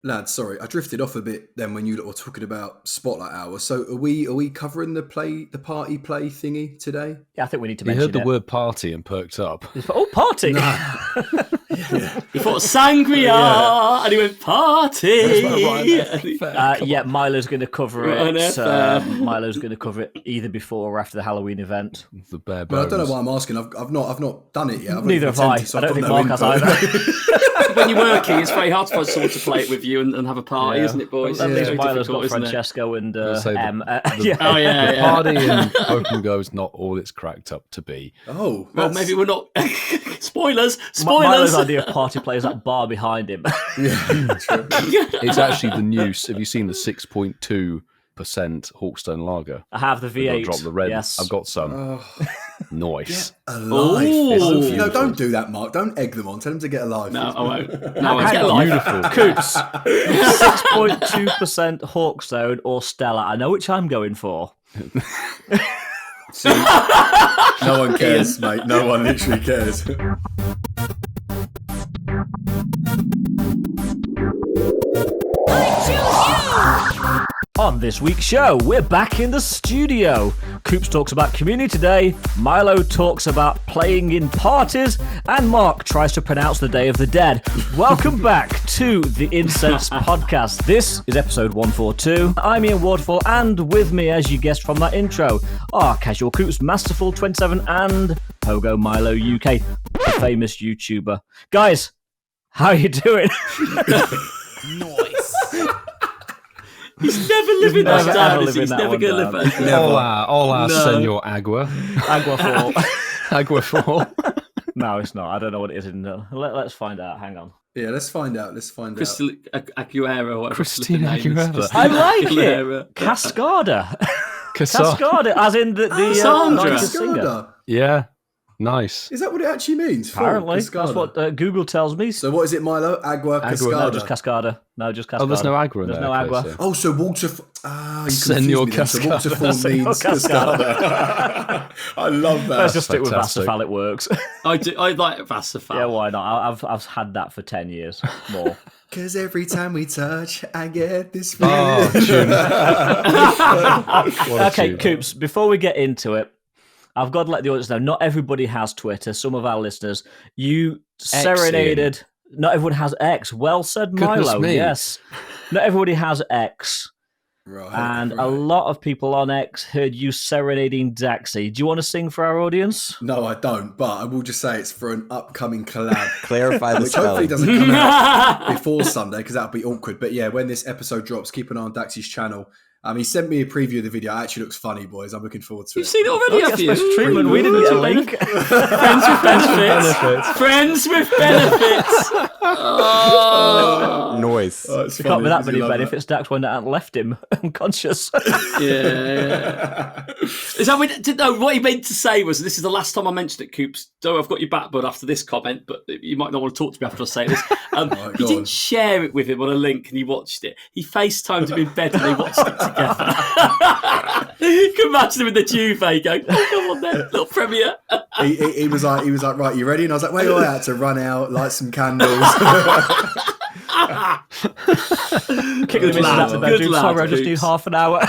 Lads, sorry, I drifted off a bit then when you were talking about Spotlight Hour. So are we covering the party play thingy today? Yeah, I think we need to He mention heard the word party and perked up. Oh, party! Nah. He thought sangria, and he went party. Yeah, Milo's going to cover it. Milo's going to cover it either before or after the Halloween event. The bare Well, I bones. don't know why I'm asking. I've not done it yet. I've Neither have I. attempted, so I don't I've think got Mark no has input. either. When you're working, it's very hard to find someone to play it with you and have a party, isn't it, boys? At It's least very Milo's difficult, got isn't it? Francesco and say the- Em. the- Oh, yeah, The yeah. party in Pokemon GO is not all it's cracked up to be. Oh, Well, that's- maybe we're not. Spoilers! Milo's Spoilers! idea of party play is that bar behind him. Yeah, true. It's actually the new. Have you seen the 6.2% Hawkstone Lager? I have the I've got to V8. drop the red. Yes. I've got some. Oh, Nice. get a life. Ooh. No, don't do that, Mark. Don't egg them on. Tell them to get a life. No, I won't. No, I Hang won't. on. Beautiful. Coops. 6.2% Hawkstone or Stella. I know which I'm going for. See? No one cares, mate. No one literally cares. On this week's show, we're back in the studio. Coops talks about community today, Milo talks about playing in parties, and Mark tries to pronounce the Day of the Dead. Welcome back to the Incensed podcast. This is episode 142. I'm Ian Wardfall, and with me, as you guessed from that intro, are Casual Coops, Masterful 27, and Pogo Milo UK, the famous YouTuber. Guys, how are you doing? Nice. He's never living that never, down. ever Is he? He's living that never one going to live down. that. Hola, No. senor Agua. Aguafall. Aguafall. No, it's not. I don't know what it is. Let's find out. Hang on. Yeah, let's find out. Crystal Aguilera, or whatever. Christina his name is. Aguilera. Christina I like Aguilera. it. Cascada. Cassandra. Cascada, as in the Cassandra. 90s singer. Cascada. Yeah. Nice. Is that what it actually means? Full Apparently, that's Cascada. what Google tells me. So what is it, Milo? Agua, Cascada. No, just Cascada. No, just Cascada. Oh, there's no Agua in There's there. no okay, Agua. so- Oh, so waterfall. You Senor confused me then. So Cascada. waterfall Senor means Cascada. I love that. Let's just stick with fantastic. Vastafal. It works. I like Vassafal. Yeah, why not? I've had that for 10 years more. Because every time we touch, I get this feeling. Oh, tune. What a Okay, tune. Coops, before we get into it, I've got to let the audience know, not everybody has Twitter. Some of our listeners, you serenaded... Not everyone has X. Well said, Goodness Milo. me. Yes. Not everybody has X. Right, And right. a lot of people on X heard you serenading Daxi. Do you want to sing for our audience? No, I don't, but I will just say it's for an upcoming collab. Clarify the Which hopefully spelling. doesn't come out before Sunday, because that would be awkward. But yeah, when this episode drops, keep an eye on Daxi's channel. He sent me a preview of the video. It actually looks funny, boys. I'm looking forward to You've it. seen it already, have you? Special treatment. We didn't get a link. Friends with benefits. Friends with benefits. Oh. Noise. Oh, it's There can't funny, be that because many you love benefits. Dax went out and left him unconscious. Yeah. Is that what, no, what he meant to say was, this is the last time I mentioned it, Coops. So I've got your back, bud, after this comment, but you might not want to talk to me after I say this. Right, he go didn't on. share it with him on a link and he watched it. He FaceTimed him in bed and they watched it together. You can imagine him in the duvet going, oh, come on then, little premiere. He was like, right, you ready? And I was like, wait, I had to run out, light some candles. Kick the missus out of the Good bedroom. lad, Sorry, I'll just do Coops. half an hour.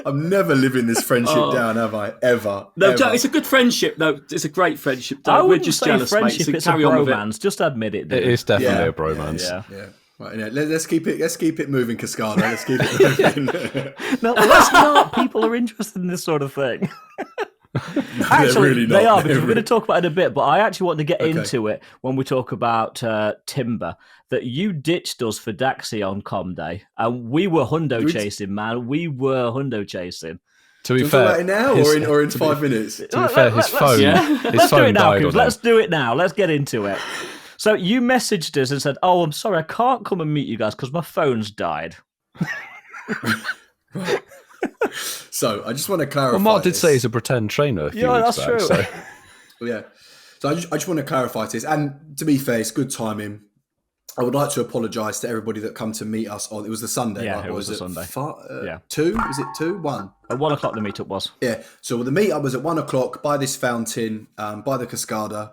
I'm never living this friendship down, have I? Ever. No, ever. Joe, it's a good friendship. No, it's a great friendship. I We're wouldn't just say jealous, mate. friendship. So It's a carry on with it. bromance. Just admit it. It Dude. is definitely Yeah. a bromance. Yeah. Right, let's keep it moving, Cascada. Let's keep it moving. No, let's not. People are interested in this sort of thing. Actually, really they not. are, because They're we're going to talk about it in a bit. But I actually want to get Okay. into it when we talk about Timburr. That you ditched us for Daxi on Com Day, and we were hundo chasing, man. We were hundo chasing. To be Do you talk about fair, it now or in 5 minutes? to be fair, his phone, yeah. his Let's do phone it now, died Coops. on Let's him. do it now. Let's get into it. So you messaged us and said, "Oh, I'm sorry, I can't come and meet you guys because my phone's died." So I just want to clarify. Well, Mark did this. say he's a pretend trainer. A few Yeah, weeks that's back, true. So. Yeah. So I just want to clarify this. And to be fair, it's good timing. I would like to apologise to everybody that come to meet us on. It was the Sunday, Yeah, right? it was the Sunday. Yeah. 2? Was it 2? 1? At 1 o'clock the meetup was. Yeah. So the meetup was at 1 o'clock by this fountain, by the Cascada,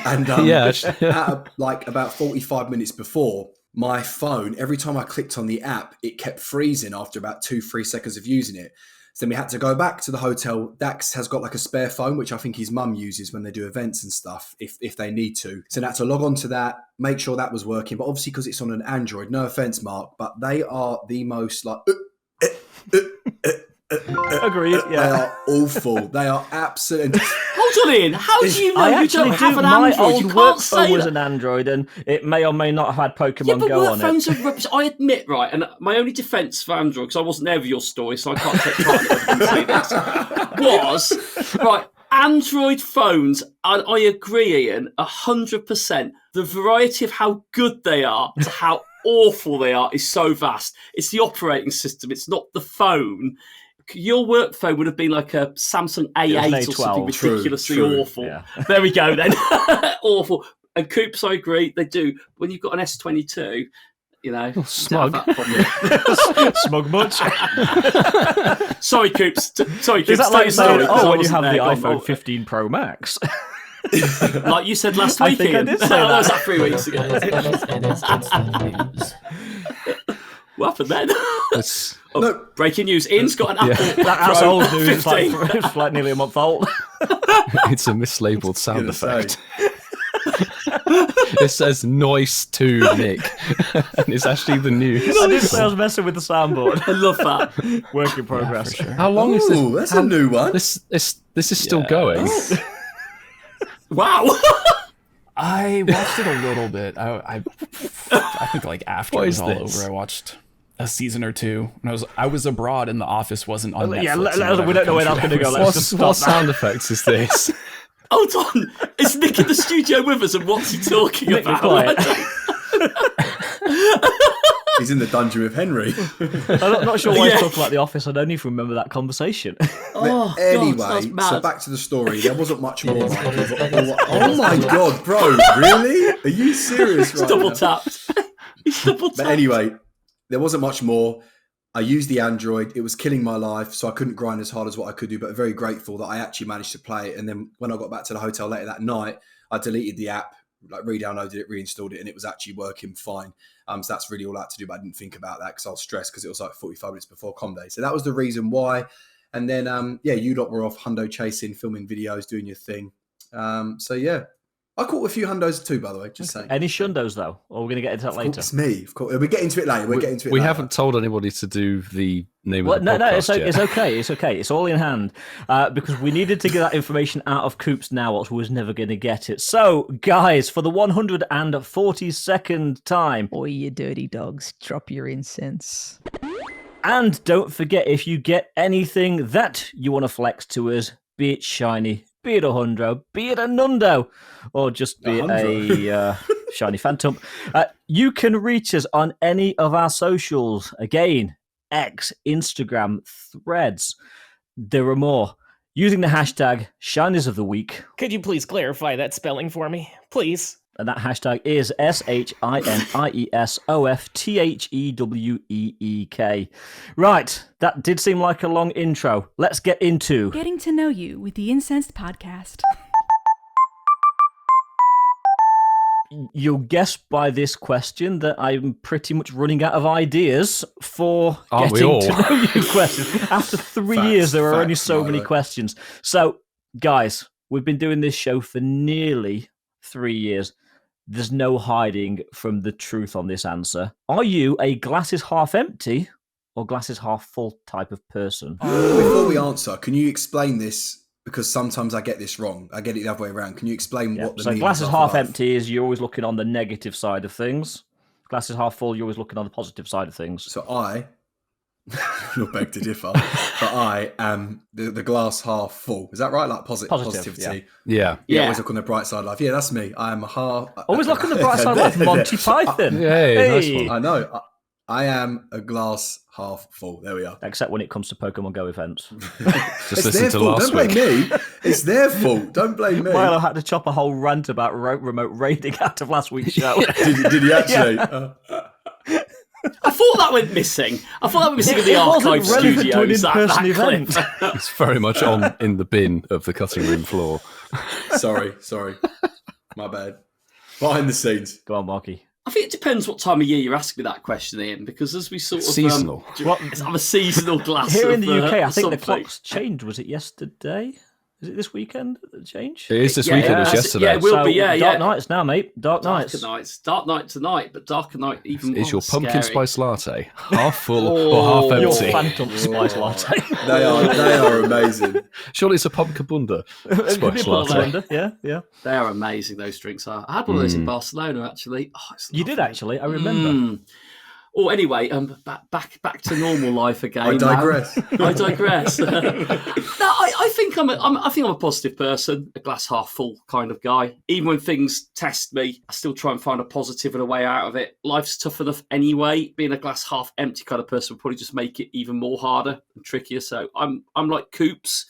and at like about 45 minutes before, my phone, every time I clicked on the app, it kept freezing after about 2-3 seconds of using it. So then we had to go back to the hotel. Dax has got like a spare phone, which I think his mum uses when they do events and stuff, if they need to. So I had to log on to that, make sure that was working. But obviously, because it's on an Android, no offense, Mark, but they are the most like... Agreed, yeah. They are awful. They are absolutely... Hold on, Ian. How do you know you don't have an My Android? old You work can't phone say was that. an Android, and it may or may not have had Pokemon Yeah, but Go work on phones it. are rubbish. I admit, right, and my only defence for Android, because I wasn't there for your story, so I can't take part in it and say this, was, right, Android phones, and I agree, Ian, 100%. The variety of how good they are to how awful they are is so vast. It's the operating system. It's not the phone. Your work phone would have been like a Samsung A8 or something ridiculously awful. Yeah. There we go then. Awful. And Coops, I agree, they do. When you've got an S22, you know, smug. Smug much. Sorry, Coops. Sorry, Coops. Is that like saying, sorry, 'cause I when you wasn't have the there. iPhone 15 Pro Max? Like you said last I week, think I Ian. did say That that. was like 3 weeks ago. What happened then? No. Breaking news. Ian's got an Apple That's Pro old news. It's 15. it's like nearly a month old. It's a mislabeled sound Gonna say. effect. It says noise to Nick, and it's actually the news. I didn't say I was messing with the soundboard. I love that. Work in progress. How long is this? Ooh, that's a new one. This is still going. Wow. I watched it a little bit. I think like after What it was is all this? over, I watched a season or two. And I was abroad and The Office wasn't on Netflix. Yeah, in we whatever don't know where that's country going to go. I was Let's just What stop that. sound effects is this? Hold on. Is Nick in the studio with us and what's he talking Nick, be about? quiet. He's in the dungeon with Henry. I'm not sure why Yeah. he's talking about The Office. I don't even remember that conversation. Oh, Anyway, God, that's mad. so back to the story. There wasn't much more. Oh my God, bro. Really? Are you serious He's right double now? tapped. He's double tapped. But anyway, there wasn't much more. I used the Android. It was killing my life, so I couldn't grind as hard as what I could do, but very grateful that I actually managed to play it. And then when I got back to the hotel later that night, I deleted the app, like re-downloaded it, reinstalled it, and it was actually working fine. So that's really all I had to do, but I didn't think about that because I was stressed because it was like 45 minutes before Com Day. So that was the reason why. And then, you lot were off hundo chasing, filming videos, doing your thing. So yeah, I caught a few hundos too, by the way, just saying. Any shundos, though? Or we're going to get into that later? It's me, of course. We'll get into it later. We haven't told anybody to do the name Well, of the no, podcast it's yet. okay. It's okay. It's all in hand because we needed to get that information out of Coops now, or was never going to get it. So, guys, for the 142nd time, Oi, you dirty dogs, drop your incense. and don't forget, if you get anything that you want to flex to us, be it shiny, be it a hundo, be it a nundo, or just be it a shiny phantom, you can reach us on any of our socials. Again, X, Instagram, Threads. There are more. Using the hashtag Shinies of the Week. Could you please clarify that spelling for me? Please. And that hashtag is SHINIESOFTHEWEEK. Right, that did seem like a long intro. Let's get into... Getting to know you with the Incensed podcast. You'll guess by this question that I'm pretty much running out of ideas for Aren't we getting all? to know you questions. After 3 years, there are only so many questions. So, guys, we've been doing this show for nearly 3 years. There's no hiding from the truth on this answer. Are you a glasses half empty or glasses half full type of person? Before we answer, can you explain this? Because sometimes I get this wrong. I get it the other way around. Can you explain what the So meaning glasses of half life? empty is you're always looking on the negative side of things. Glasses half full, you're always looking on the positive side of things. So I, you'll beg to differ, but I am the glass half full. Is that right? Like positivity. Yeah. Yeah, always look on the bright side of life. Yeah, that's me. I am a half. Always look on the bright side of life. Monty Python. Hey, nice one. I know. I am a glass half full. There we are. Except when it comes to Pokemon Go events. Just It's listen their to fault. last Don't week. blame me. It's their fault. Don't blame me. Milo had to chop a whole rant about remote raiding out of last week's show. Did he actually? I thought that went missing. I thought that went missing in the It wasn't archive relevant to an studios. That in-person clip. event. It's very much on in the bin of the cutting room floor. Sorry. My bad. Behind the scenes. Go on, Marky. I think it depends what time of year you're asking me that question, Ian, because as we sort of Seasonal. I'm a seasonal glass. Here in the of, UK, I think the something. clock's changed. Was it yesterday? Is it this weekend that it changed? It is this weekend. It was yesterday. Yeah, it will be. Yeah, Dark nights now, mate. Dark nights. Dark night tonight, but darker night even Is more your pumpkin scary. spice latte half full or half Your empty? phantom spice latte. They are amazing. Surely it's a pumpkin bunda spice Nipple latte. lavender, yeah. They are amazing. Those drinks are. I had one of those in Barcelona actually. Oh, it's You did lovely. actually, I remember. Oh, anyway, back to normal life again. I digress. I digress. No, I think I'm a positive person, a glass half full kind of guy. Even when things test me, I still try and find a positive and a way out of it. Life's tough enough anyway. Being a glass half empty kind of person would probably just make it even more harder and trickier. So I'm like Coops,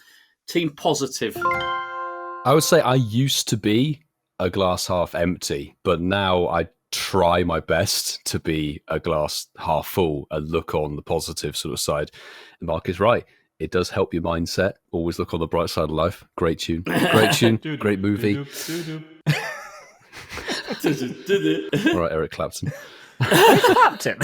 team positive. I would say I used to be a glass half empty, but now I try my best to be a glass half full and look on the positive sort of side. And Mark is right. It does help your mindset. Always look on the bright side of life. Great tune. Great movie. All right, Eric Clapton. Clapton.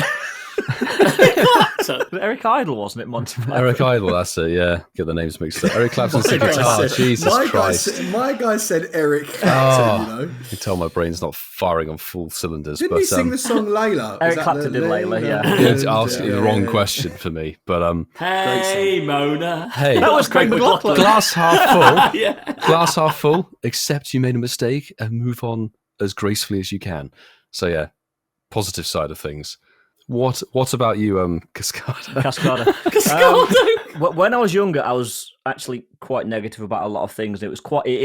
Eric Idle, wasn't it, Monty Python? Eric Idle, that's it, yeah. Get the names mixed up. Eric Clapton's the guitar. Jesus Christ. My guy said Eric Clapton, you know. You can tell my brain's not firing on full cylinders. Didn't but, he sing the song Layla? Eric Clapton did Layla, yeah. It's asking the wrong question for me. But Hey, Mona. hey, That was Craig McLachlan. glass half full. Yeah. Glass half full. Accept you made a mistake and move on as gracefully as you can. So yeah, positive side of things. What about you, Cascada? Cascada. When I was younger, I was actually quite negative about a lot of things. It is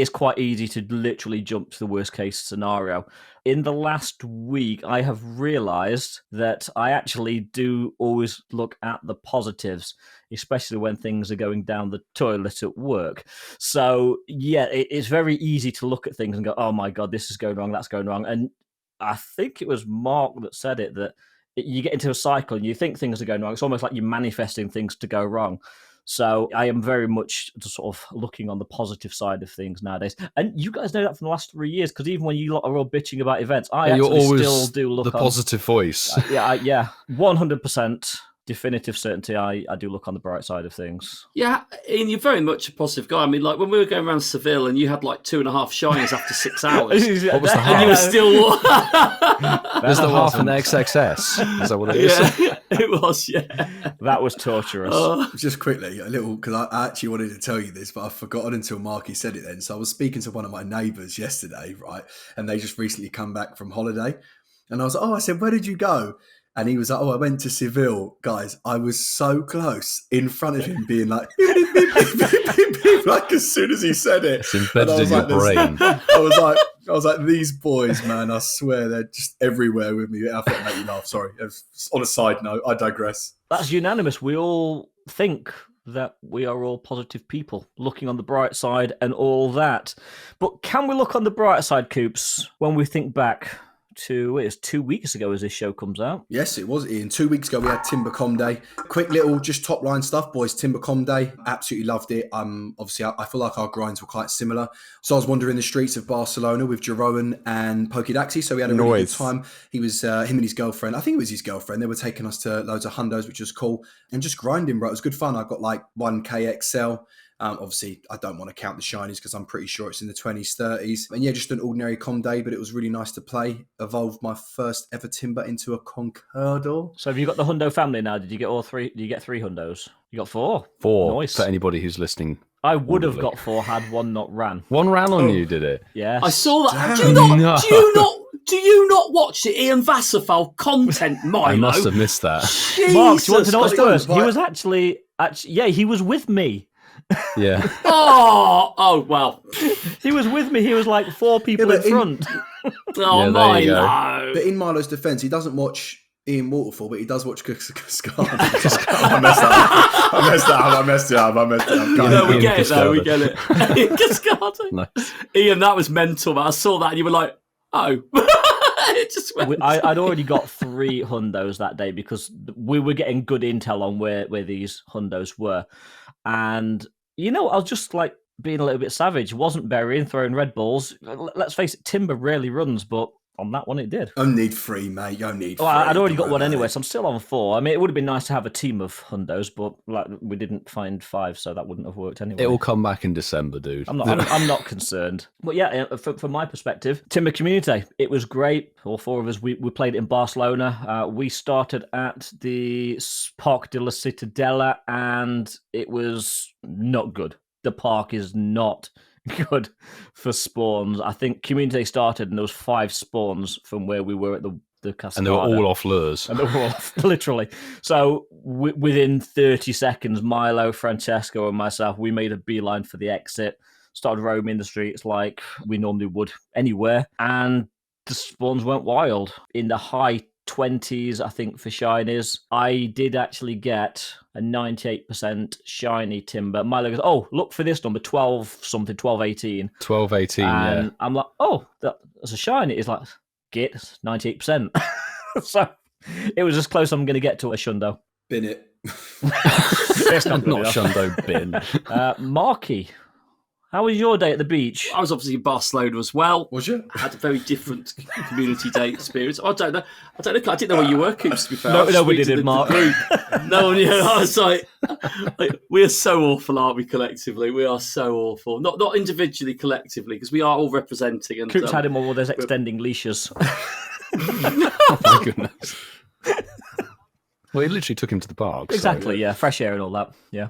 quite easy to literally jump to the worst case scenario. In the last week, I have realised that I actually do always look at the positives, especially when things are going down the toilet at work. So yeah, it's very easy to look at things and go, "Oh my God, this is going wrong, that's going wrong." And I think it was Mark that said it, that you get into a cycle and you think things are going wrong. It's almost like you're manifesting things to go wrong. So I am very much sort of looking on the positive side of things nowadays. And you guys know that from the last 3 years, because even when you lot are all bitching about events, I You're actually always still do look the on positive voice. yeah, 100%. Definitive certainty, I do look on the bright side of things. Yeah, Ian, you're very much a positive guy. I mean, like when we were going around Seville and you had like 2.5 shines after 6 hours. What was the And you were half? still... There's the half an XXS. Is that what it is? Yeah, it was, yeah. That was torturous. Just quickly, a little, because I actually wanted to tell you this, but I've forgotten until Marky said it then. So I was speaking to one of my neighbours yesterday, right? And they just recently come back from holiday. And I was like, I said, where did you go? And he was like, I went to Seville. Guys, I was so close in front of him being like, beep, beep, beep, beep, beep, beep, beep, like as soon as he said it. It's embedded And I was in your like, brain. I was like, these boys, man, I swear they're just everywhere with me. I thought I'd make you laugh. Sorry. On a side note, I digress. That's unanimous. We all think that we are all positive people, looking on the bright side and all that. But can we look on the bright side, Coops, when we think back to, it's 2 weeks ago as this show comes out? Yes, it was, Ian. 2 weeks ago, we had Timburr Com Day. Quick little, just top line stuff, boys. Timburr Com Day. Absolutely loved it. Obviously, I feel like our grinds were quite similar. So I was wandering the streets of Barcelona with Jeroen and Pokédaxi. So we had a really good time. He was, him and his girlfriend, I think it was his girlfriend, they were taking us to loads of hundos, which was cool. And just grinding, bro. It was good fun. I got like 1K XL. Obviously, I don't want to count the shinies because I'm pretty sure it's in the 20s, 30s. And yeah, just an ordinary com day, but it was really nice to play. Evolved my first ever Timburr into a Conquerdor. So have you got the hundo family now? Did you get all three? Did you get 3 hundos? You got 4? 4 Nice. for anybody who's listening. I would have audibly. got 4 had one not ran. One ran on you, did it? Yeah. I saw that. Damn. Do you not watch the Ian Vassafal content, Milo? I must have missed that. Mark, do you want to know what's I don't, worse? He but- was actually, yeah, he was with me. Yeah. Oh, well. He was with me. He was like 4 people Yeah, in but front. Oh, Yeah, there you go. Milo. But in Milo's defence, he doesn't watch Ian Waterfall, but he does watch Cascada. I messed it up. No, we get it though. We get it. Cascada. Nice. Ian, that was mental, man. I saw that and you were like, oh. It just went. I'd already got 3 hundos that day because we were getting good intel on where these hundos were. And, I was just like being a little bit savage. Wasn't burying, throwing Red Bulls. Let's face it, Timburr rarely runs, but on that one it did. I need 3, mate. I need 3. Well, I'd already got one anyway, so I'm still on 4. I mean, it would have been nice to have a team of hundos, but like we didn't find 5, so that wouldn't have worked anyway. It will come back in December, dude. I'm not concerned. But yeah, from my perspective, Timburr Community, it was great. All 4 of us, we played it in Barcelona. We started at the Parc de la Ciutadella, and it was not good. The park is not good for spawns. I think Community started and there was 5 spawns from where we were at the Cascada. And they were all off lures. And they were all off, literally. So within 30 seconds, Milo, Francesco and myself, we made a beeline for the exit, started roaming the streets like we normally would anywhere. And the spawns went wild. In the high 20s, I think, for shinies. I did actually get a 98% shiny Timburr. Milo goes, oh, look for this number, 12-something, 1218. 1218, and yeah. I'm like, oh, that's a shiny. It's like, get 98%. So it was as close I'm going to get to a shundo. Bin it. It's not shundo bin. Marky, how was your day at the beach? I was obviously in Barcelona as well. Was you? I had a very different community day experience. I don't know. I didn't know where you were, Coops, to be fair. No, we didn't, Mark. No one knew. I was like, we are so awful, aren't we, collectively? We are so awful. Not individually, collectively, because we are all representing. And Coops had him on all those extending leashes. Oh, my goodness. Well, he literally took him to the park. Exactly, so. yeah. Fresh air and all that, yeah.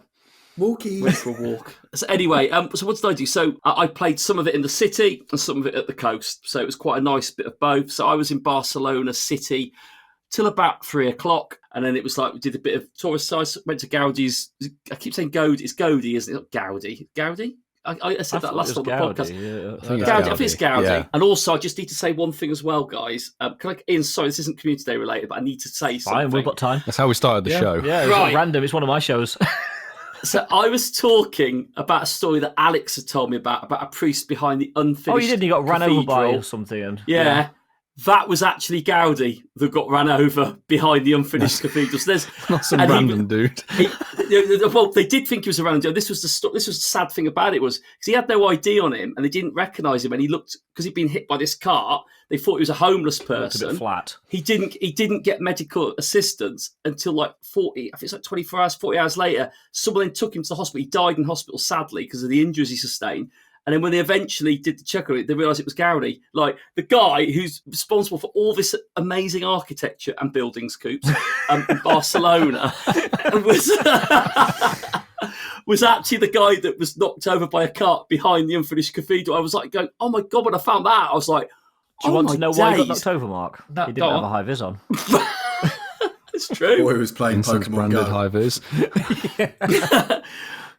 Walkies. Went for a walk. So anyway, so what did I do? So I played some of it in the city and some of it at the coast. So it was quite a nice bit of both. So I was in Barcelona city till about 3:00. And then it was like we did a bit of tourist side. Went to Gaudi's. I keep saying Gaudi. It's Gaudi, isn't it? Not Gaudi. Gaudi? I said that last on the podcast. Yeah, I think it's Gaudi. Yeah. And also, I just need to say one thing as well, guys. Ian, sorry, this isn't Community Day related, but I need to say something. Fine, we've got time. That's how we started the show. Yeah, it's Right. random. It's one of my shows. So I was talking about a story that Alex had told me about a priest behind the unfinished Oh, you didn't? You got ran over by cathedral. or something. And, Yeah. That was actually Gaudi that got ran over behind the unfinished cathedral. So there's Not some and random dude. well, they did think he was a random dude. This was the sad thing about it was because he had no ID on him and they didn't recognise him. And he looked because he'd been hit by this car. They thought he was a homeless looked a person. bit flat. He didn't get medical assistance until like 40. I think it's like 24 hours, 40 hours later. Someone then took him to the hospital. He died in hospital sadly because of the injuries he sustained. And then when they eventually did the check on it, they realised it was Gaudi, like the guy who's responsible for all this amazing architecture and buildings, Coops, in Barcelona, and was actually the guy that was knocked over by a cart behind the unfinished cathedral. I was like going, oh my God, when I found that out, I was like, Do you want to know why he got days. knocked over, Mark? No, He go didn't have on. a high vis on. It's true. Boy who was playing Incensed Pokemon branded Go. high-vis.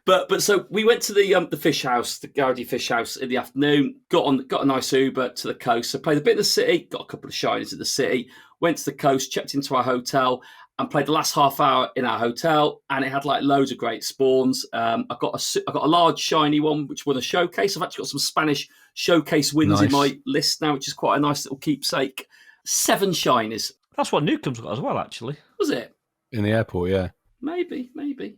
But so we went to the fish house, the Gaudi fish house in the afternoon, got a nice Uber to the coast. So played a bit in the city, got a couple of shinies in the city, went to the coast, checked into our hotel and played the last half hour in our hotel. And it had like loads of great spawns. I got a large shiny one, which won a showcase. I've actually got some Spanish showcase wins in my list now, which is quite a nice little keepsake. 7 shinies. That's what Newcomb's got as well, actually. Was it? In the airport, yeah. Maybe. Maybe.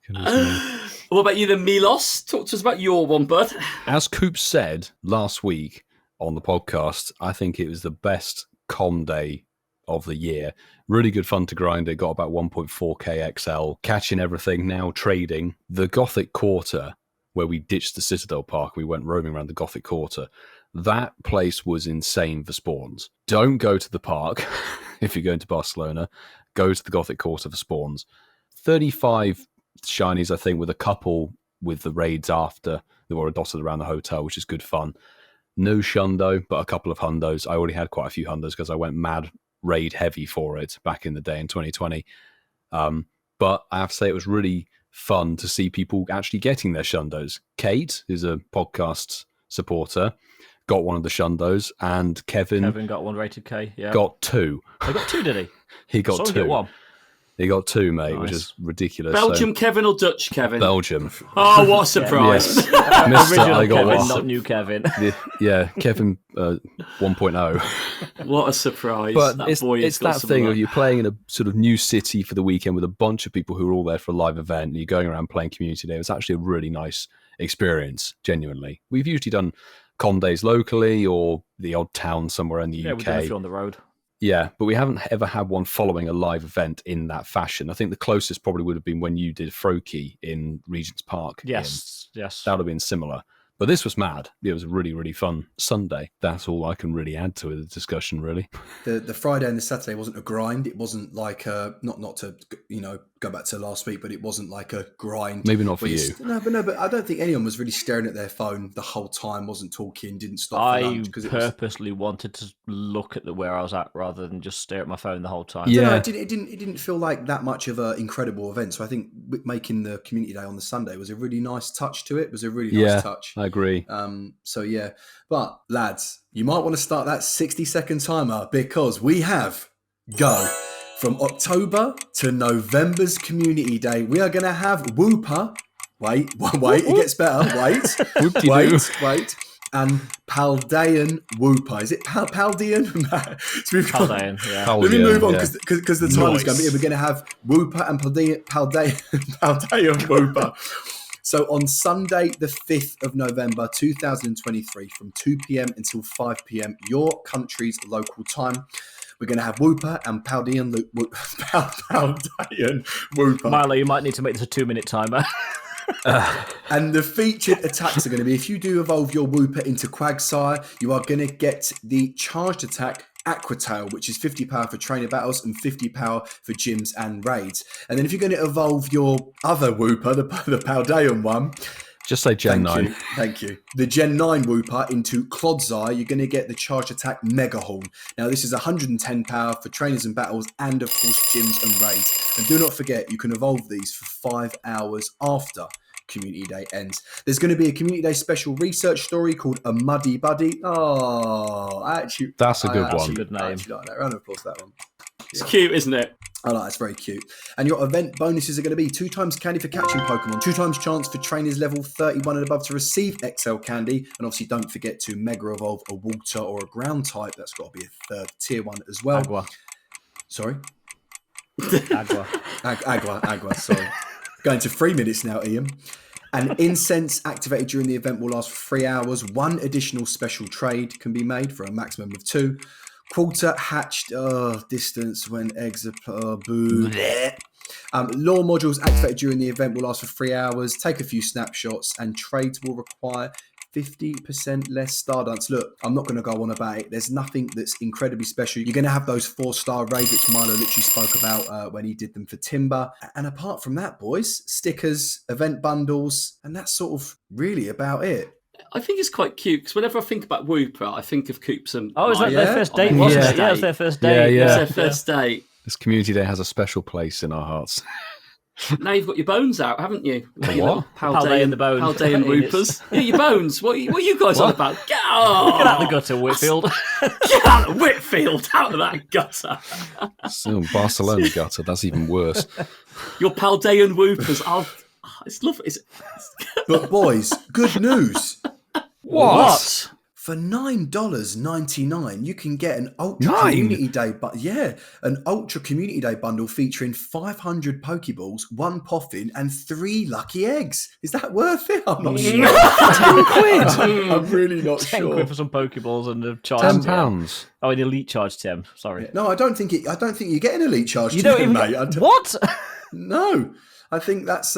Goodness me. What about you then, Milos? Talk to us about your one, bud. As Coop said last week on the podcast, I think it was the best com day of the year. Really good fun to grind it. Got about 1.4k XL, catching everything, now trading. The Gothic Quarter, where we ditched the Citadel Park, we went roaming around the Gothic Quarter. That place was insane for spawns. Don't go to the park if you're going to Barcelona. Go to the Gothic Quarter for spawns. 35 shinies, I think, with a couple with the raids after that were dotted around the hotel, which is good fun. No shundo, but a couple of hundos. I already had quite a few hundos because I went mad raid heavy for it back in the day in 2020. But I have to say it was really fun to see people actually getting their shundos. Kate, who's a podcast supporter, got one of the shundos, and Kevin got one rated K. Yeah, got 2. I got 2, did he? He got Saw him 2. get 1. He got 2, mate, Nice. which is ridiculous. Belgium Kevin or Dutch Kevin? Belgium. Oh, what a surprise. Yes. Mr. Original I got Kevin, one. not new Kevin. Yeah, Kevin 1.0. What a surprise. But That it's boy has got that some thing luck. of you're playing in a sort of new city for the weekend with a bunch of people who are all there for a live event, and you're going around playing community day. It was actually a really nice experience, genuinely. We've usually done con days locally or the odd town somewhere in the Yeah, UK. we've done a few on the road. Yeah, but we haven't ever had one following a live event in that fashion. I think the closest probably would have been when you did Froki in Regent's Park. Yes. That would have been similar. But this was mad. It was a really, really fun Sunday. That's all I can really add to the discussion, really. The Friday and the Saturday wasn't a grind. It wasn't like not to go back to last week, but it wasn't like a grind. Maybe not for where you. But I don't think anyone was really staring at their phone the whole time. Wasn't talking. Didn't stop for I lunch because purposely wanted to look at where I was at rather than just stare at my phone the whole time. Yeah. It didn't feel like that much of an incredible event. So I think making the community day on the Sunday was a really nice touch to it. It was a really nice touch. I agree. So yeah, but lads, you might want to start that 60-second timer because we have go from October to November's community day. We are going to have Whooper. Wait, it gets better. Wait. And Paldean Whooper. Is it Paldean? Paldean, yeah. Let me move on because the time is going. We're going to have Whooper and Paldean Whooper. So on Sunday, the 5th of November, 2023, from 2 p.m. until 5 p.m., your country's local time, we're going to have Whooper and Paldean Whooper. Milo, you might need to make this a 2-minute timer. And the featured attacks are going to be, if you do evolve your Whooper into Quagsire, you are going to get the charged attack Aquatail, which is 50 power for trainer battles and 50 power for gyms and raids. And then if you're going to evolve your other Whooper, the Paldean one, just say Gen 9. Thank you. The Gen 9 Whooper into Clodsire, you're going to get the charge attack Mega Horn. Now, this is 110 power for trainers and battles and, of course, gyms and raids. And do not forget, you can evolve these for 5 hours after Community Day ends. There's going to be a Community Day special research story called A Muddy Buddy. Oh, that's a good one. That's a good name. I actually like that. Round of applause for that one. It's cute, isn't it? I like it's very cute. And your event bonuses are going to be 2 times candy for catching Pokemon, 2 times chance for trainers level 31 and above to receive XL candy, and obviously don't forget to Mega Evolve a Water or a Ground type. That's got to be a 3rd tier 1 as well. Agua. Sorry? Agua. Agua, sorry. Going to 3 minutes now, Ian. An incense activated during the event will last for 3 hours. 1 additional special trade can be made for a maximum of 2. Quarter hatched distance when eggs are boo. Lore modules activated during the event will last for 3 hours. Take a few snapshots, and trades will require 50% less Stardust. Look, I'm not going to go on about it. There's nothing that's incredibly special. You're going to have those 4-star raids, which Milo literally spoke about when he did them for Timburr. And apart from that, boys, stickers, event bundles, and that's sort of really about it. I think it's quite cute because whenever I think about Whooper, I think of Coops and Oh, is that Mike. their first date, Yeah. wasn't it? Yeah, it was their first date. Yeah. It's their first date. This Community Day has a special place in our hearts. Now you've got your bones out, haven't you? The Your what? little Paldean and the bones. Paldean Whoopers. Yeah, your bones. What are you guys on about? Get out! Get out the gutter, Whitfield. Get out of Whitfield! Out of that gutter! Still Barcelona gutter. That's even worse. Your Paldean Whoopers. It's lovely. But boys, good news. What? For $9.99, you can get an Ultra $9? Community Day, an Ultra Community Day bundle featuring 500 Pokeballs, 1 Poffin, and 3 lucky eggs. Is that worth it? I'm not sure. 10 quid. I'm really not 10 sure. quid for some Pokeballs and a charge. £10. Oh, an elite charge, Tim. Sorry. No, I don't think you get an elite charge. You don't even mate. What? No, I think that's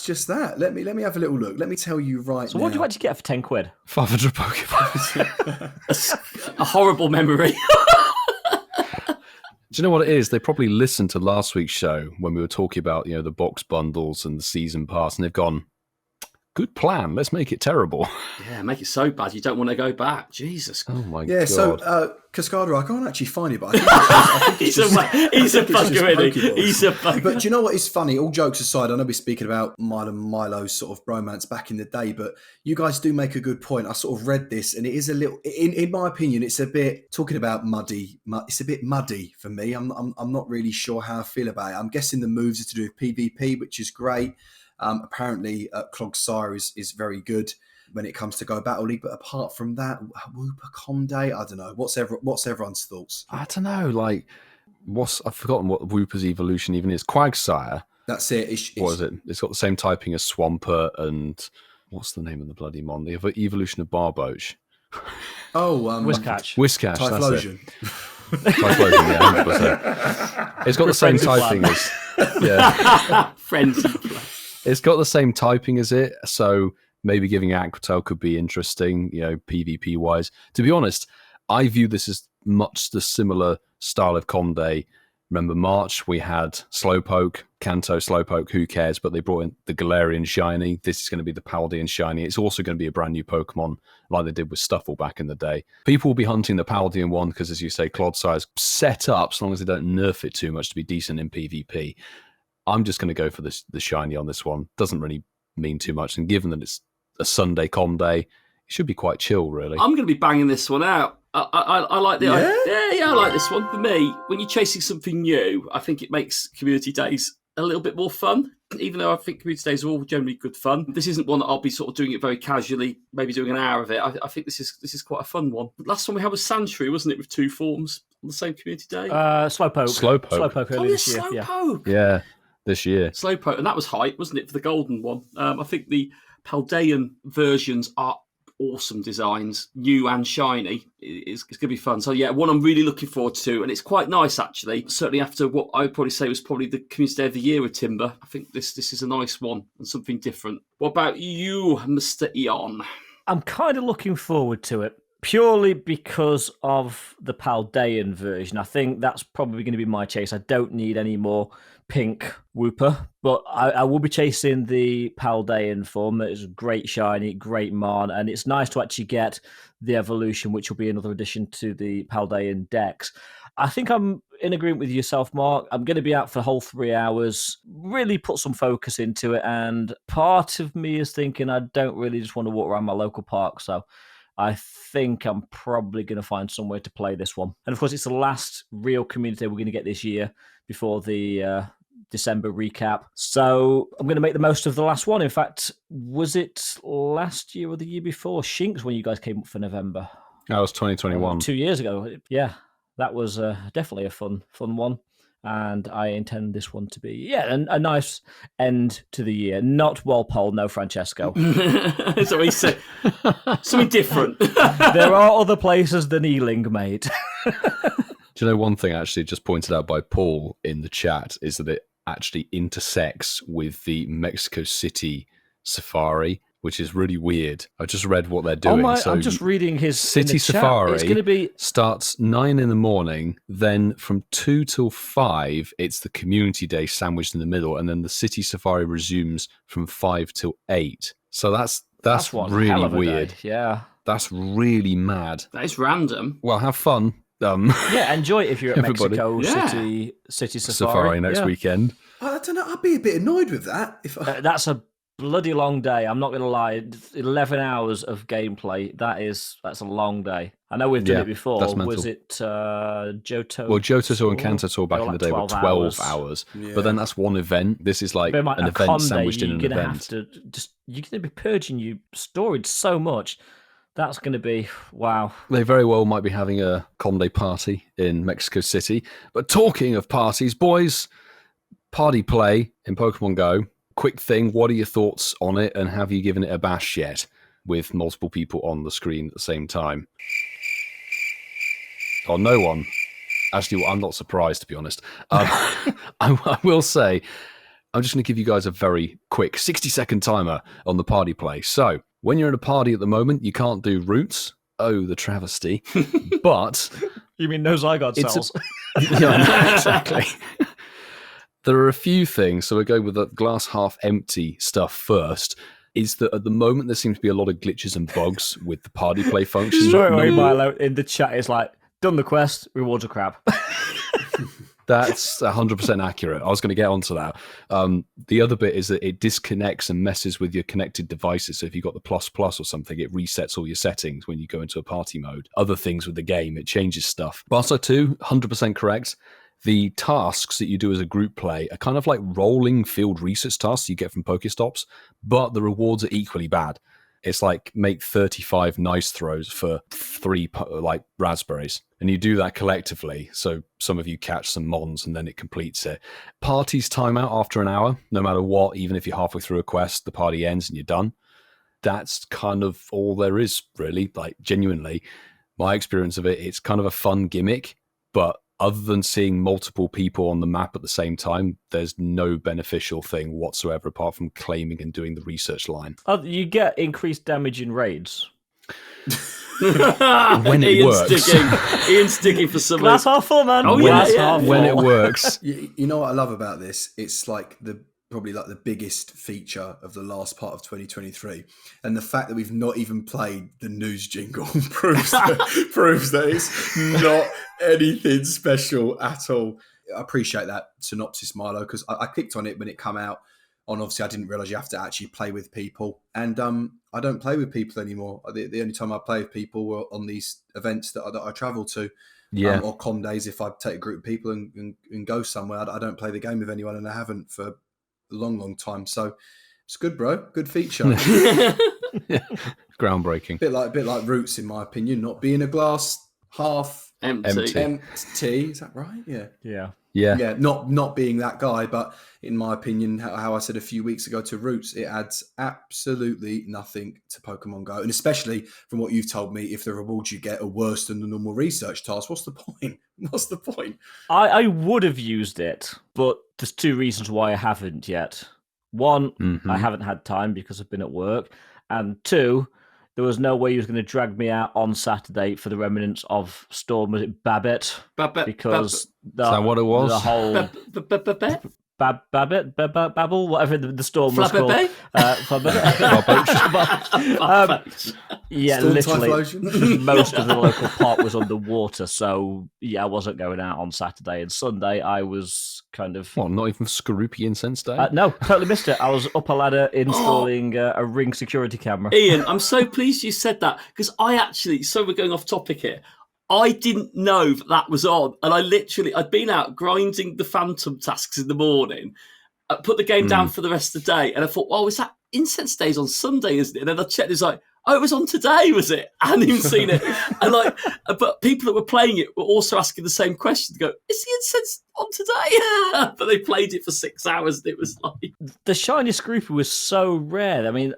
just that. Let me have a little look. Let me tell you right So now. what do you actually get for 10 quid? 500 Pokeballs. A horrible memory. Do you know what it is? They probably listened to last week's show when we were talking about, the box bundles and the season pass, and they've gone, good plan. Let's make it terrible. Yeah, make it so bad you don't want to go back. Jesus. Oh my Yeah, god. so Cascado, I can't actually find it, but I think it's He's a bugger, isn't he? He's a bugger. But do you know what is funny? All jokes aside, I know we're speaking about Milo and Milo's sort of bromance back in the day, but you guys do make a good point. I sort of read this, and it is a little, in my opinion, it's a bit, talking about muddy, it's a bit muddy for me. I'm not really sure how I feel about it. I'm guessing the moves are to do with PvP, which is great. Apparently, Clogsire is very good when it comes to Go Battle League, but apart from that, WOOP-De-Do, I don't know. What's everyone's thoughts? I don't know. Like, I've forgotten what Wooper's evolution even is. Quagsire. That's it. What is it? It's got the same typing as Swampert and what's the name of the bloody mon? The evolution of Barboach. Oh, Whiscash. Whiscash. Typhlosion. Typhlosion, yeah, 100%. It's got the same typing as Friends. It's got the same typing as it, so maybe giving Aquatel could be interesting, PvP wise. To be honest, I view this as much the similar style of Conde. Remember March, we had Slowpoke, Kanto Slowpoke, who cares? But they brought in the Galarian Shiny. This is going to be the Paldean Shiny. It's also going to be a brand new Pokemon like they did with Stuffle back in the day. People will be hunting the Paldean one because, as you say, Clodsire's set up, so long as they don't nerf it too much, to be decent in PvP. I'm just going to go for the Shiny on this one. Doesn't really mean too much. And given that it's a Sunday Conde, it should be quite chill, really. I'm going to be banging this one out. I like the I like this one. For me, when you're chasing something new, I think it makes community days a little bit more fun. Even though I think community days are all generally good fun, this isn't one that I'll be sort of doing it very casually, maybe doing an hour of it. I think this is quite a fun one. Last one we had was Sandshrew, wasn't it, with 2 forms on the same community day? Slowpoke earlier this year. Slowpoke. Yeah, this year. Slowpoke, and that was hype, wasn't it, for the golden one? I think the Paldean versions are awesome designs, new and shiny. It's going to be fun. So yeah, one I'm really looking forward to, and it's quite nice actually. Certainly after what I would probably say was probably the community day of the year with Timburr, I think this is a nice one and something different. What about you, Mr. Eon? I'm kind of looking forward to it, purely because of the Paldean version. I think that's probably going to be my chase. I don't need any more pink Wooper, but I will be chasing the Paldean form. It's great shiny, great Mon, and it's nice to actually get the evolution, which will be another addition to the Paldean decks. I think I'm in agreement with yourself, Mark. I'm going to be out for the whole 3 hours, really put some focus into it, and part of me is thinking I don't really just want to walk around my local park, so I think I'm probably going to find somewhere to play this one. And of course, it's the last real community we're going to get this year before the December recap. So I'm going to make the most of the last one. In fact, was it last year or the year before? Shinx, when you guys came up for November. That was 2021. 2 years ago. Yeah, that was definitely a fun one. And I intend this one to be, a nice end to the year. Not Walpole, no Francesco. So he said something different. There are other places than Ealing, mate. Do you know one thing actually just pointed out by Paul in the chat is that it actually intersects with the Mexico City Safari, which is really weird. I just read what they're doing. I'm just reading his City Safari. It's going to be starts 9 a.m, then from 2 till 5, it's the community day sandwiched in the middle, and then the City Safari resumes from 5 till 8. So that's really weird. Day. Yeah, that's really mad. That is random. Well, have fun. Yeah, enjoy it if you're at Everybody. Mexico City Safari next weekend. I don't know. I'd be a bit annoyed with that. That's a bloody long day. I'm not going to lie. 11 hours of gameplay. That's a long day. I know we've done it before. Was it Johto? Well, Johto and Kanto back in the day were 12 hours. Yeah. But then that's one event. This is like an event Conde, sandwiched in an event. You're going to be purging your storage so much. That's going to be, wow. They very well might be having a Conde party in Mexico City. But talking of parties, boys, party play in Pokemon Go. Quick thing, what are your thoughts on it, and have you given it a bash yet with multiple people on the screen at the same time? Oh, no one. Actually, I'm not surprised, to be honest. I will say, I'm just going to give you guys a very quick 60-second timer on the party play. So, when you're in a party at the moment, you can't do routes. Oh, the travesty. But... You mean no Zygarde cells? Yeah, exactly. There are a few things, so we're going with the glass half empty stuff first. is that at the moment there seems to be a lot of glitches and bugs with the party play function. Straight away, Milo, in the chat is like, done the quest, rewards are crap. That's 100% accurate. I was going to get onto that. The other bit is that it disconnects and messes with your connected devices. So if you've got the plus or something, it resets all your settings when you go into a party mode. Other things with the game, it changes stuff. Barca 2, 100% correct. The tasks that you do as a group play are kind of like rolling field research tasks you get from Pokestops, but the rewards are equally bad. It's like make 35 nice throws for 3 like raspberries, and you do that collectively. So some of you catch some mons, and then it completes it. Parties time out after an hour, no matter what. Even if you're halfway through a quest, the party ends and you're done. That's kind of all there is, really. Like genuinely, my experience of it, it's kind of a fun gimmick, but other than seeing multiple people on the map at the same time, there's no beneficial thing whatsoever apart from claiming and doing the research line. Oh, you get increased damage in raids. When it works. Ian's digging for some. Glass half full, man. Oh, yeah. When it works. You know what I love about this? It's like probably like the biggest feature of the last part of 2023, and the fact that we've not even played the news jingle proves that it's not anything special at all. I appreciate that synopsis, Milo, because I clicked on it when it came out. Obviously, I didn't realize you have to actually play with people, and I don't play with people anymore. The only time I play with people were on these events that I travel to. Or com days. If I take a group of people and go somewhere, I don't play the game with anyone, and I haven't for long time. So it's good, bro. Good feature. Groundbreaking. Bit like Roots, in my opinion, not being a glass half empty. Is that right? Yeah. Not being that guy, but in my opinion, how I said a few weeks ago to Roots, it adds absolutely nothing to Pokemon Go, and especially from what you've told me, if the rewards you get are worse than the normal research task, what's the point? I would have used it, but there's 2 reasons why I haven't yet. One, I haven't had time because I've been at work, and 2, there was no way he was going to drag me out on Saturday for the remnants of Storm. Was it Babbitt? Because is that what it was? The whole Babble, whatever the storm was called. Yeah, Storm literally, most of the local part was underwater. So yeah, I wasn't going out on Saturday and Sunday. I was kind of not even Skorupi Incensed Day? No, totally missed it. I was up a ladder installing a Ring security camera. Ian, I'm so pleased you said that, because so we're going off topic here. I didn't know that was on, and I'd been out grinding the Phantom tasks in the morning, put the game down for the rest of the day, and I thought, well, is that Incensed Day's on Sunday, isn't it? And then I checked, it's like, oh, it was on today, was it? I hadn't even seen it. And but people that were playing it were also asking the same question. Go, is the Incensed on today? But they played it for 6 hours, and it was like the shiny Scroopy was so rare. I mean,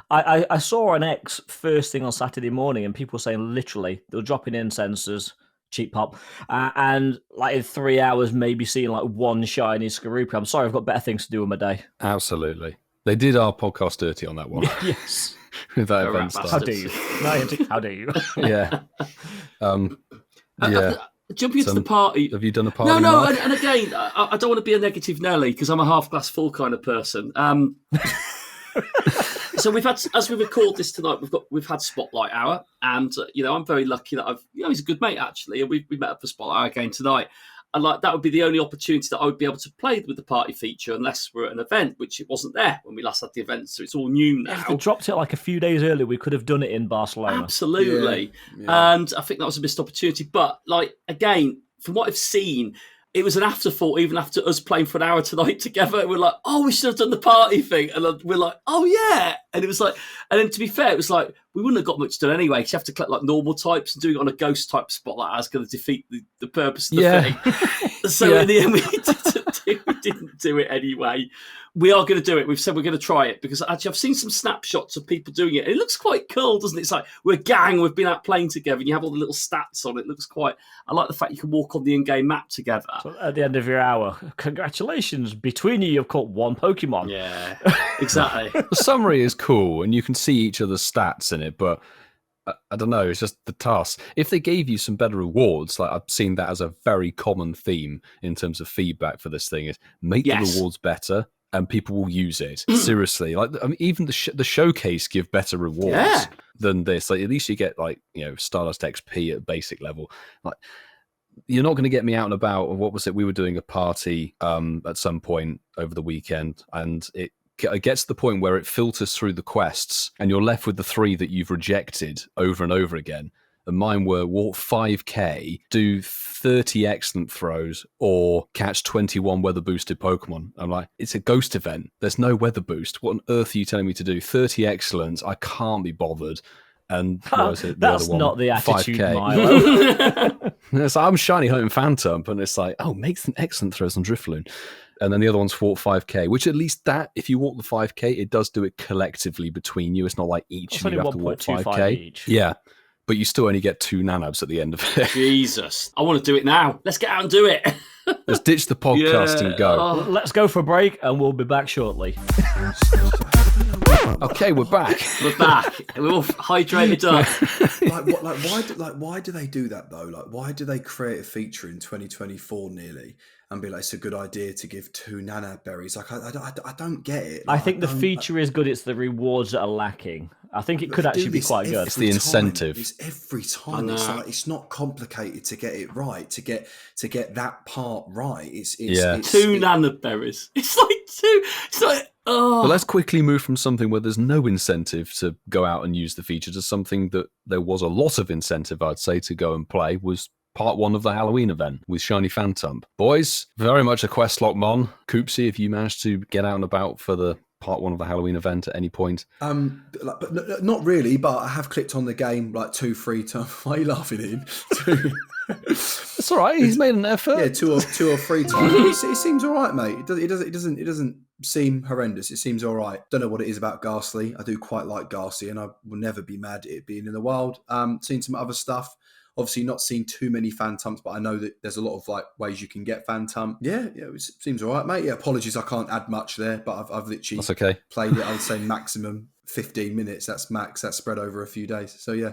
I saw an X first thing on Saturday morning, and people were saying literally they were dropping in sensors, cheap pop, and like in 3 hours, maybe seeing like 1 shiny Skorupi. I'm sorry, I've got better things to do with my day. Absolutely. They did our podcast dirty on that one. Yes. With that event stuff. How dare you? How dare you? Yeah. Jumping into the party. Have you done a party? No. And again, I don't want to be a negative Nelly because I'm a half glass full kind of person. So we've had, as we record this tonight, we've had Spotlight Hour, and I'm very lucky that he's a good mate actually, and we met up for Spotlight Hour again tonight, and that would be the only opportunity that I would be able to play with the party feature unless we're at an event, which it wasn't there when we last had the event, so it's all new now. If they dropped it like a few days earlier, we could have done it in Barcelona. Absolutely, yeah. And I think that was a missed opportunity. But again, from what I've seen, it was an afterthought, even after us playing for an hour tonight together. We're like, oh, we should have done the party thing. And we're like, oh, yeah. And it was like, and then to be fair, it was like, we wouldn't have got much done anyway, because you have to collect like normal types, and doing it on a ghost type spot like that's going to defeat the purpose of the thing. So in the end, we didn't do it anyway. We are going to do it. We've said we're going to try it, because actually I've seen some snapshots of people doing it. It looks quite cool, doesn't it? It's like we're a gang, we've been out playing together, and you have all the little stats on it. It looks quite... I like the fact you can walk on the in-game map together. So at the end of your hour, congratulations. Between you've caught 1 Pokemon. Yeah, exactly. The summary is cool, and you can see each other's stats in it, but I don't know, it's just the task. If they gave you some better rewards, like I've seen that as a very common theme in terms of feedback for this thing, is make the rewards better, and people will use it. Seriously, like I mean, even the showcase give better rewards than this. Like at least you get like Stardust XP at basic level. Like you're not going to get me out and about. What was it? We were doing a party at some point over the weekend, and it gets to the point where it filters through the quests, and you're left with the 3 that you've rejected over and over again. And mine were walk 5k, do 30 excellent throws, or catch 21 weather boosted Pokemon. I'm like, it's a ghost event. There's no weather boost. What on earth are you telling me to do? 30 excellence. I can't be bothered. And what was it? That's not the attitude, Milo. It's like, I'm shiny hunting Phantom, and it's like, oh, make some excellent throws on Drifloon. And then the other one's walk 5k, which at least that, if you walk the 5k, it does do it collectively between you. It's not like each of you have to walk 5k. Each. Yeah. But you still only get 2 nanabs at the end of it. Jesus. I want to do it now. Let's get out and do it. Let's ditch the podcast and go. Oh. Let's go for a break and we'll be back shortly. Okay, we're back. We're back. We're all hydrated up. Why do they do that though? Like, why do they create a feature in 2024 nearly and be like, it's a good idea to give 2 nana berries? Like, I don't get it. Like, I think the feature is good. It's the rewards that are lacking. I think it could actually be quite good. It's the incentive. It's every time. It's like, it's not complicated to get it right, to get that part right. It's 2 nana berries. It's like 2. It's like, oh. But let's quickly move from something where there's no incentive to go out and use the feature to something that there was a lot of incentive, I'd say, to go and play, was part 1 of the Halloween event with Shiny Phantom. Boys, very much a quest lock mon. Koopsy, if you managed to get out and about for the part 1 of the Halloween event at any point? But not really, but I have clicked on the game like 2-3 times. Why are you laughing at him? It's all right. He's made an effort. Yeah, 2 or 3 times. It seems all right, mate. It doesn't seem horrendous. It seems all right. Don't know what it is about Ghastly. I do quite like Ghastly, and I will never be mad at it being in the wild. Seen some other stuff. Obviously, not seen too many Phantoms, but I know that there's a lot of like ways you can get Phantom. Yeah, it seems all right, mate. Yeah, apologies, I can't add much there, but I've literally played it. I would say maximum 15 minutes. That's max. That's spread over a few days. So yeah.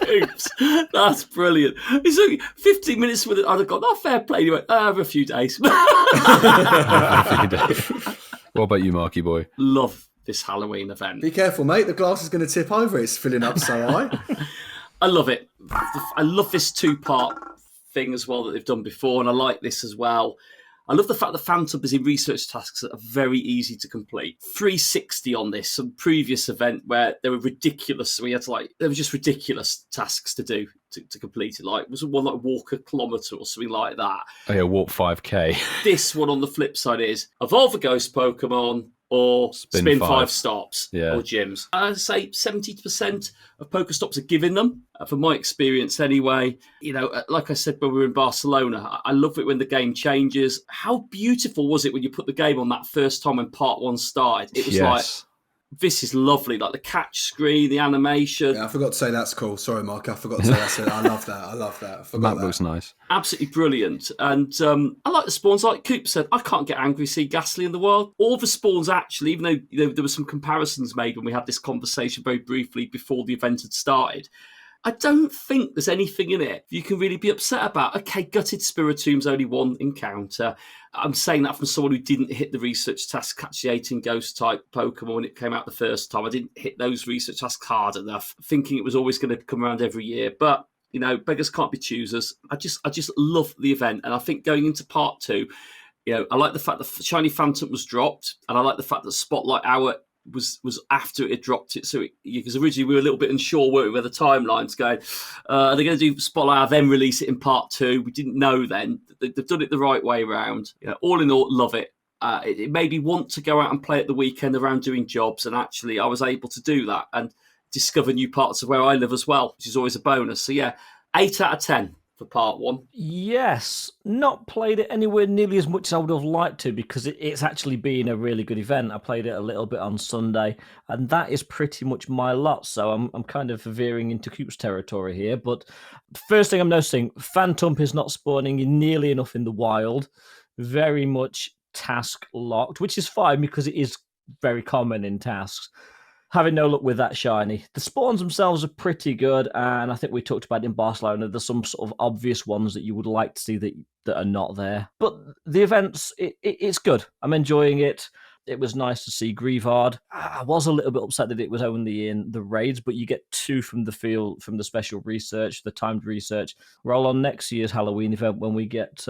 Coops, that's brilliant. It's only 15 minutes with it. I'd have gone, oh, fair play. You went, over a few days. What about you, Marky boy? Love this Halloween event. Be careful, mate. The glass is going to tip over. It's filling up so high. I love it. I love this 2-part thing as well that they've done before, and I like this as well. I love the fact that Phantom is in research tasks that are very easy to complete. 360 on this, some previous event where they were ridiculous. We had to they were just ridiculous tasks to do to complete it. Like, was one like walk a kilometre or something like that. Oh yeah, walk 5k. This one on the flip side is evolve a ghost Pokemon, or spin 5 stops, or gyms. I'd say 70% of Pokestops are giving them, from my experience anyway. Like I said, when we were in Barcelona, I love it when the game changes. How beautiful was it when you put the game on that first time when part 1 started? It was like, this is lovely, like the catch screen, the animation. Yeah, I forgot to say that's cool. Sorry, Mark, I forgot to say that. I love that. The map looks nice. Absolutely brilliant. And I like the spawns. Like Coop said, I can't get angry, see Ghastly in the world. All the spawns actually, even though there were some comparisons made when we had this conversation very briefly before the event had started, I don't think there's anything in it you can really be upset about. Okay, Gutted Spiritomb's only 1 encounter. I'm saying that from someone who didn't hit the research task, catch the 18 ghost type Pokemon when it came out the first time. I didn't hit those research tasks hard enough, thinking it was always going to come around every year. But, beggars can't be choosers. I just love the event. And I think going into part 2, I like the fact that Shiny Phantom was dropped. And I like the fact that Spotlight Hour was after it had dropped it. So because originally we were a little bit unsure, weren't we, where the timeline's going. Are they going to do Spotlight Hour, then release it in part 2? We didn't know then. They've done it the right way around. All in all, love it. It made me want to go out and play at the weekend around doing jobs, and actually I was able to do that and discover new parts of where I live as well, which is always a bonus. So yeah, 8 out of 10 for part 1. Yes, not played it anywhere nearly as much as I would have liked to, because it's actually been a really good event. I played it a little bit on Sunday, and that is pretty much my lot. So I'm kind of veering into Coop's territory here. But first thing I'm noticing, Phantom is not spawning nearly enough in the wild. Very much task locked, which is fine because it is very common in tasks. having no luck with that shiny. The spawns themselves are pretty good, and I think we talked about in Barcelona, there's some sort of obvious ones that you would like to see that are not there. But the events, it's good. I'm enjoying it. It was nice to see Grievard. I was a little bit upset that it was only in the raids, but you get 2 from the field, from the special research, the timed research. Roll on next year's Halloween event when we get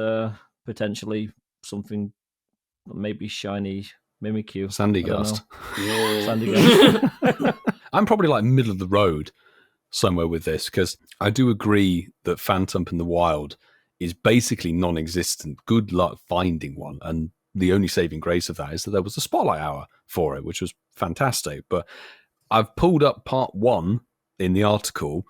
potentially something, maybe shiny Mimikyu. Sandygast. Sandygast. I'm probably like middle of the road somewhere with this, because I do agree that Phantom in the wild is basically non-existent. Good luck finding one. And the only saving grace of that is that there was a spotlight hour for it, which was fantastic. But I've pulled up part 1 in the article,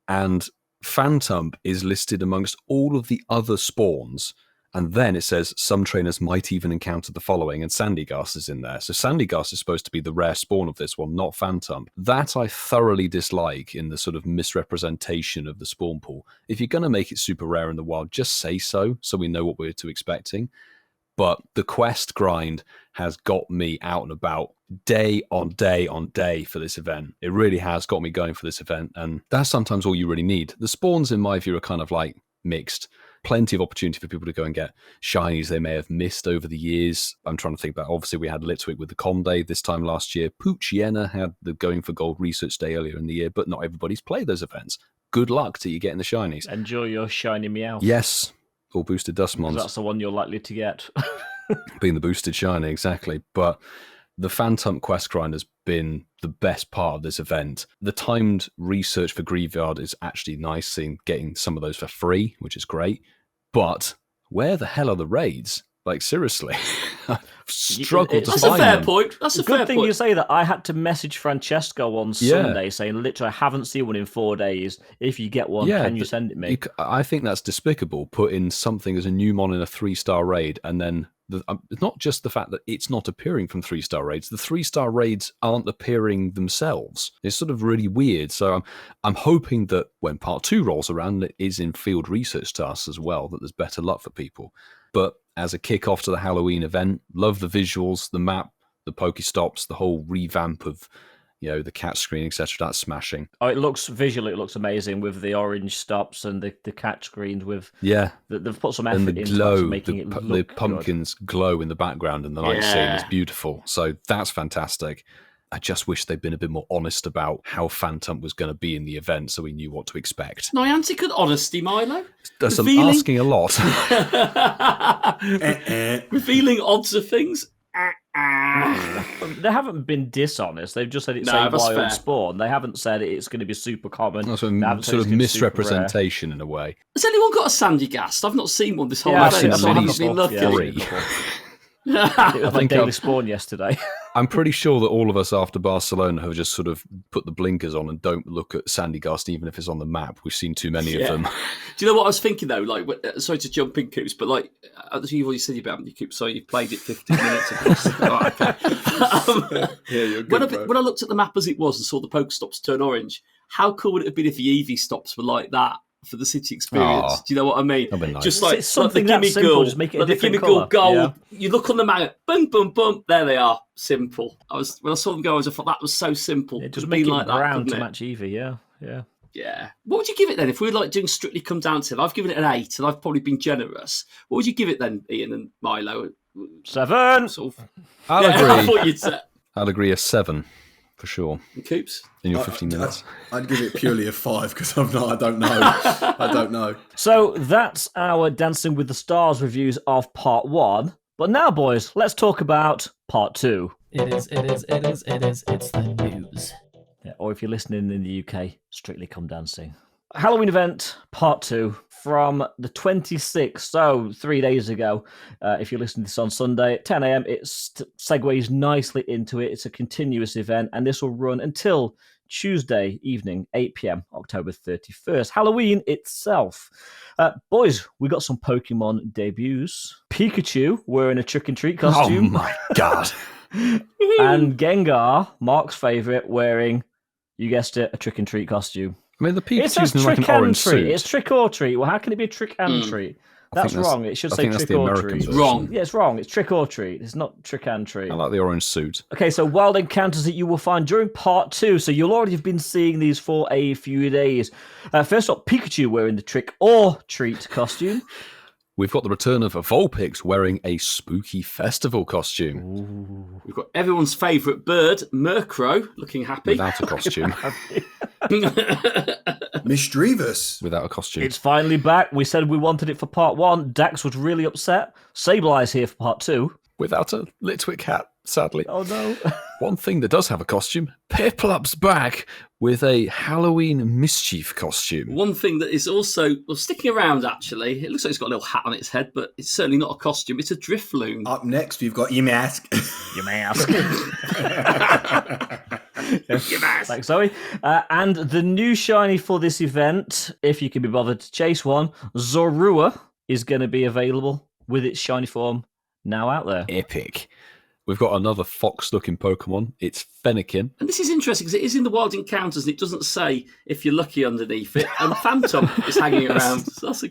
and Phantom is listed amongst all of the other spawns. And then it says some trainers might even encounter the following, and Sandygast is in there. So Sandygast is supposed to be the rare spawn of this one, not Phantom. That I thoroughly dislike in the sort of misrepresentation of the spawn pool. If you're going to make it super rare in the wild, just say so we know what we're to expecting. But the quest grind has got me out and about day on day on day for this event. It really has got me going for this event, and that's sometimes all you really need. The spawns, in my view, are kind of like mixed. Plenty of opportunity for people to go and get shinies they may have missed over the years. I'm trying to think about, obviously we had Litwick with the Conde this time last year. Poochyena had the Going for Gold research day earlier in the year, but not everybody's played those events. Good luck to you getting the shinies. Enjoy your shiny Meowth. Yes, or boosted Dustmons. That's the one you're likely to get. Being the boosted shiny, exactly. But the Phantom quest grind has been the best part of this event. The timed research for Grievard is actually nice, seeing getting some of those for free, which is great. But where the hell are the raids? Like, seriously, I've struggled to find them. That's a fair point. That's a fair good thing point. you say that. I had to message Francesco on Sunday saying, literally, I haven't seen one in 4 days. If you get one, can you send it me? I think that's despicable, putting something as a new mon in a 3-star raid, and then not just the fact that it's not appearing from 3-star raids, the 3-star raids aren't appearing themselves. It's sort of really weird. So I'm hoping that when part 2 rolls around, it is in field research tasks as well, that there's better luck for people. But as a kick-off to the Halloween event, love the visuals, the map, the Pokestops, the whole revamp of, the catch screen, etc. That's smashing. Oh, it looks amazing with the orange stops and the catch screens with... Yeah. They've put some effort and the into glow, making it look the pumpkins good. Glow in the background and the night scene is beautiful. So that's fantastic. I just wish they'd been a bit more honest about how Phantom was going to be in the event so we knew what to expect. Niantic and honesty, Milo. That's asking a lot. Revealing odds of things. They haven't been dishonest. They've just said it's a wild spawn. They haven't said it's going to be super common. That's a sort of misrepresentation in a way. Has anyone got a Sandygast? I've not seen one this whole I've event, seen so I haven't been lucky. It was my daily spawn yesterday. I'm pretty sure that all of us after Barcelona have just sort of put the blinkers on and don't look at Sandygast even if it's on the map. We've seen too many of them. Do you know what I was thinking though? Like, sorry to jump in, Coops, but like, you've already said about me, Coops, so you've played it 15 minutes ago. Right, okay. You're good, when I looked at the map as it was and saw the Pokestops turn orange, how cool would it have been if the EV stops were like that? For the city experience, do you know what I mean? Nice. Just like it's something the that simple, just make it a different colour. Gold. Yeah. You look on the map, boom, boom, boom. There they are. Simple. When I saw them go, I thought that was so simple. It just be make like it brown that, to match Eevee. Yeah. What would you give it then if we were like doing strictly come down to it? I've given it an 8, and I've probably been generous. What would you give it then, Ian and Milo? 7. Sort of, I'll agree. I thought you'd say. I'll agree a 7 for sure. And Coops? In your 15 minutes. I'd give it purely a 5 because I don't know. So that's our Dancing with the Stars reviews of part 1. But now, boys, let's talk about part 2. It's the news. Yeah, or if you're listening in the UK, Strictly Come Dancing. Halloween event, part 2, from the 26th, so 3 days ago. If you're listening to this on Sunday at 10 a.m, it segues nicely into it. It's a continuous event, and this will run until Tuesday evening, 8 p.m, October 31st. Halloween itself. Boys, we got some Pokemon debuts. Pikachu wearing a trick and treat costume. Oh my god. And Gengar, Mark's favourite, wearing, you guessed it, a trick and treat costume. I mean, the Pikachu's in trick like an and orange treat. suit. It's trick or treat. Well, how can it be a trick and treat? That's wrong. It should say that's trick the or American treat. version. Wrong. Yeah, it's wrong. It's trick or treat. It's not trick and treat. I like the orange suit. Okay, so wild encounters that you will find during part 2. So you'll already have been seeing these for a few days. First up, Pikachu wearing the trick or treat costume. We've got the return of Vulpix wearing a spooky festival costume. We've got everyone's favourite bird, Murkrow, looking happy. Without a costume. Mischievous. Without a costume. It's finally back. We said we wanted it for part 1. Dax was really upset. Sableye's here for part 2. Without a Litwick hat, sadly. Oh no. One thing that does have a costume, Piplup's back with a Halloween mischief costume. One thing that is also sticking around, actually, it looks like it's got a little hat on its head, but it's certainly not a costume. It's a Drifloon. Up next, we've got your mask. Your mask. Thanks, Zoe. And the new shiny for this event, if you can be bothered to chase one, Zorua is going to be available with its shiny form now out there. Epic. We've got another fox-looking Pokemon. It's Fennekin. And this is interesting because it is in the wild encounters and it doesn't say if you're lucky underneath it. And Phantom is hanging around. So that's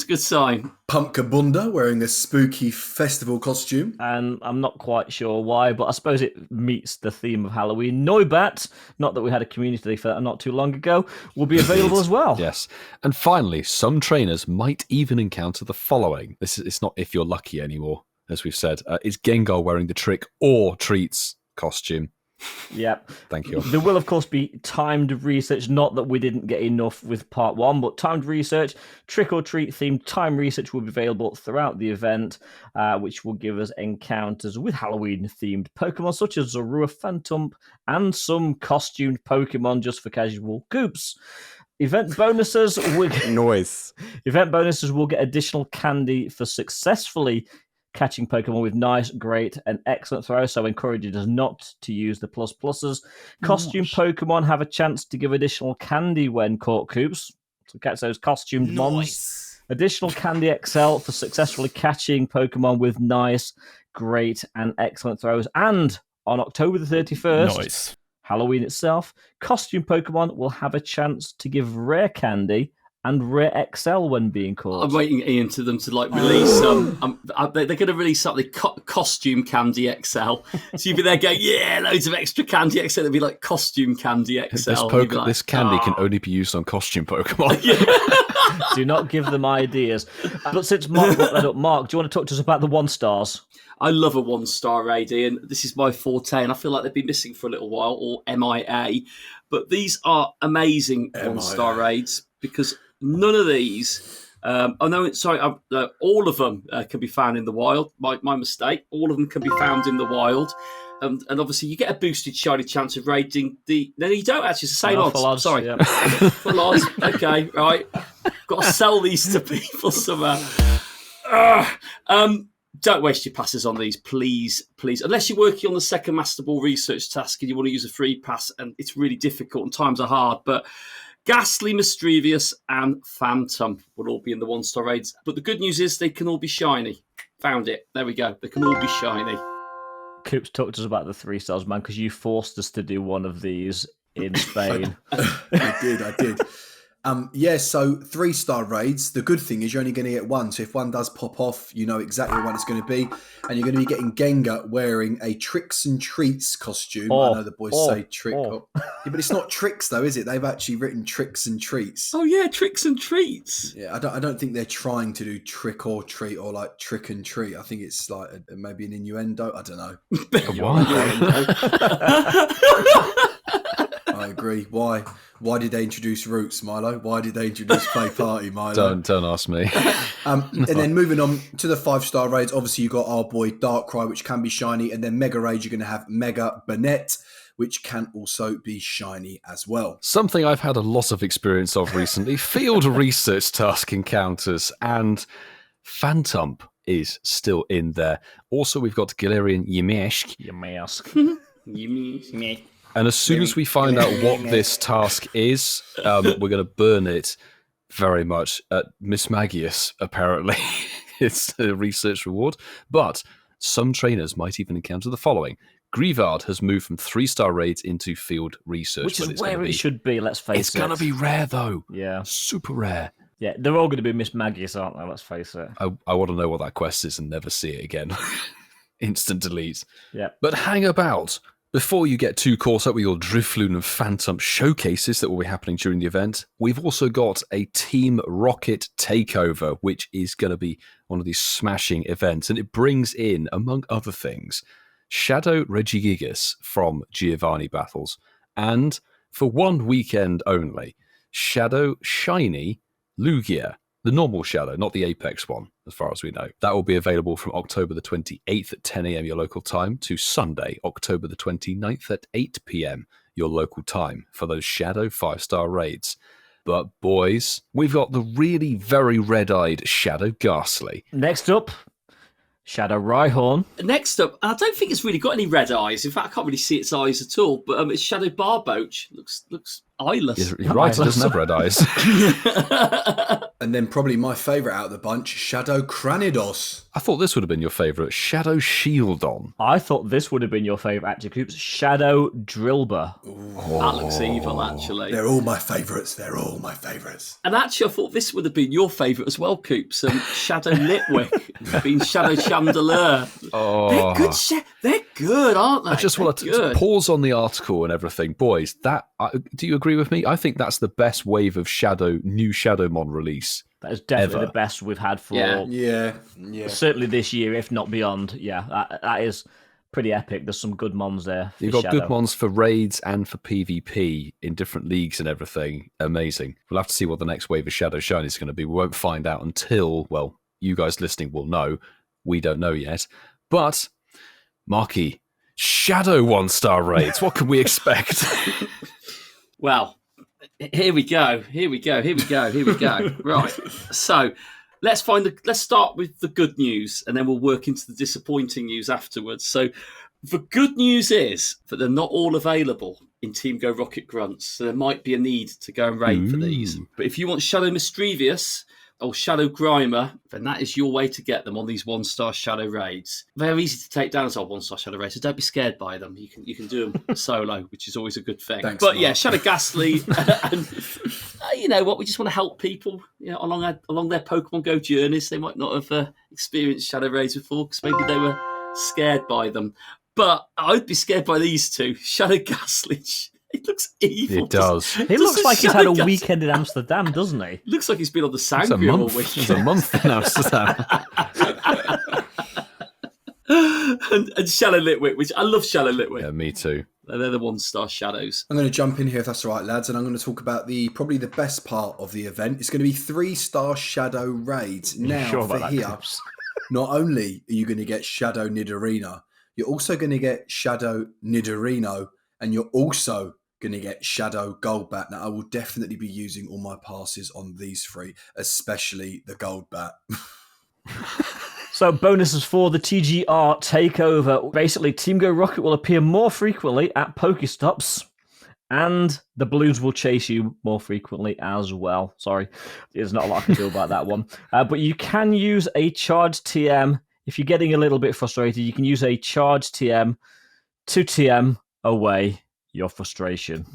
a good sign. Pumpkabunda wearing a spooky festival costume. And I'm not quite sure why, but I suppose it meets the theme of Halloween. Noibat, not that we had a community day for that not too long ago, will be available as well. Yes. And finally, some trainers might even encounter the following. It's not if you're lucky anymore, as we've said. Is Gengar wearing the trick or treats costume? Yep. Thank you. There will, of course, be timed research. Not that we didn't get enough with part 1, but timed research, trick or treat themed time research will be available throughout the event, which will give us encounters with Halloween themed Pokemon such as Zorua, Phantom, and some costumed Pokemon just for casual coops. Event bonuses will get additional candy for successfully catching Pokemon with nice, great, and excellent throws, so encourages us not to use the pluses. Costume Pokemon have a chance to give additional candy when caught coops, to catch those costumed mons. Additional candy XL for successfully catching Pokemon with nice, great, and excellent throws. And on October the 31st, Halloween itself, costume Pokemon will have a chance to give rare candy and rare XL when being caught. I'm waiting, Ian, to them to release. They're going to release something costume candy XL. So you'd be there going, yeah, loads of extra candy XL. It'd be like costume candy XL. This candy can only be used on costume Pokemon. Do not give them ideas. But since Mark brought that up, Mark, do you want to talk to us about the 1-stars? I love a 1-star raid, Ian. This is my forte, and I feel like they've been missing for a little while, or MIA. But these are amazing 1-star raids because none of these, all of them can be found in the wild. My mistake. All of them can be found in the wild. And obviously, you get a boosted shiny chance of raiding the. No, you don't actually. It's the same odds. Full odds. Sorry. Yeah. Full odds. Okay, right. Got to sell these to people somehow. Don't waste your passes on these, please. Unless you're working on the second Master Ball research task and you want to use a free pass, and it's really difficult and times are hard. But Ghastly, Mischievous, and Phantom will all be in the 1-star raids. But the good news is they can all be shiny. Found it. There we go. They can all be shiny. Coops talked to us about the 3-stars, man, because you forced us to do one of these in Spain. I did. So 3-star raids, the good thing is you're only going to get one. So if one does pop off, you know exactly what it's going to be. And you're going to be getting Gengar wearing a Tricks and Treats costume. I know the boys say trick. Yeah, but it's not tricks though, is it? They've actually written Tricks and Treats. Oh yeah, Tricks and Treats. Yeah, I don't think they're trying to do trick or treat or like trick and treat. I think it's like maybe an innuendo. I don't know. I agree. Why did they introduce Roots, Milo? Why did they introduce Play Party, Milo? Don't ask me. And then moving on to the 5-star raids, obviously you got our boy Darkrai, which can be shiny, and then Mega Raids, you're going to have Mega Banette, which can also be shiny as well. Something I've had a lot of experience of recently, field research task encounters, and Phantom is still in there. Also, we've got Galarian Yamask. And as soon as we find out what this task is, we're going to burn it very much at Miss Magius, apparently. It's a research reward. But some trainers might even encounter the following. Grievard has moved from 3-star raids into field research. Which is where it should be, let's face it. It's going to be rare, though. Yeah. Super rare. Yeah, they're all going to be Miss Maggie's, aren't they? Let's face it. I want to know what that quest is and never see it again. Instant delete. Yeah. But hang about. Before you get too caught up with your Drifloon and Phantom showcases that will be happening during the event, we've also got a Team Rocket takeover, which is going to be one of these smashing events. And it brings in, among other things, Shadow Regigigas from Giovanni Battles. And for one weekend only, Shadow Shiny Lugia. The normal Shadow, not the Apex one, as far as we know. That will be available from October the 28th at 10 a.m. your local time to Sunday, October the 29th at 8 p.m. your local time for those Shadow 5-star raids. But boys, we've got the really very red-eyed Shadow Ghastly. Next up, Shadow Rhyhorn. Next up, I don't think it's really got any red eyes. In fact, I can't really see its eyes at all. But it's Shadow Barboach. Looks eyeless. You're right, it doesn't have red eyes. And then probably my favourite out of the bunch, Shadow Cranidos. I thought this would have been your favourite, Shadow Shieldon. I thought this would have been your favourite, actually, Coops. Shadow Drillbur. That looks evil, actually. They're all my favourites. They're all my favourites. And actually, I thought this would have been your favourite as well, Coops. Shadow Litwick, being Shadow Chandelier. Oh. They're good. They're good, aren't they? I just want to pause on the article and everything. Boys, do you agree with me? I think that's the best wave of new Shadowmon release. That is definitely ever. the best we've had for Yeah. certainly this year, if not beyond. Yeah, that is pretty epic. There's some good mons there. You've got good mons for raids and for PvP in different leagues and everything. Amazing. We'll have to see what the next wave of Shadow Shiny is going to be. We won't find out until, well, you guys listening will know. We don't know yet. But, Marky, Shadow 1-star raids. What can we expect? Well, here we go. Right. So let's start with the good news, and then we'll work into the disappointing news afterwards. So the good news is that they're not all available in Team Go Rocket Grunts, so there might be a need to go and raid for these. But if you want Shadow Mischievous or Shadow Grimer, then that is your way to get them on these 1-star Shadow raids. They're easy to take down as our 1-star Shadow raids, so don't be scared by them. You can do them solo, which is always a good thing. Thanks, but Mark. yeah, Shadow Ghastly, and you know what? We just want to help people, along their Pokemon Go journeys. They might not have experienced Shadow raids before because maybe they were scared by them. But I'd be scared by these two, Shadow Ghastly. It looks evil. It does. He looks like he's had a weekend in Amsterdam, doesn't he? Looks like he's been on the It's a Sangria all month. week. It's a month in Amsterdam. and Shadow Litwick, which I love Shadow Litwick. Yeah, me too. They're the 1-star shadows. I'm going to jump in here if that's all right, lads, and I'm going to talk about probably the best part of the event. It's going to be 3-star Shadow raids. Now, sure for about that, here, Coops? not only are you going to get Shadow Nidorina, you're also going to get Shadow Nidorino, and you're also going to get Shadow Goldbat. Now, I will definitely be using all my passes on these three, especially the Goldbat. So bonuses for the TGR takeover. Basically, Team Go Rocket will appear more frequently at Pokestops, and the balloons will chase you more frequently as well. Sorry, there's not a lot I can do about that one. But you can use a charged TM. If you're getting a little bit frustrated, you can use a charged TM to TM away your frustration.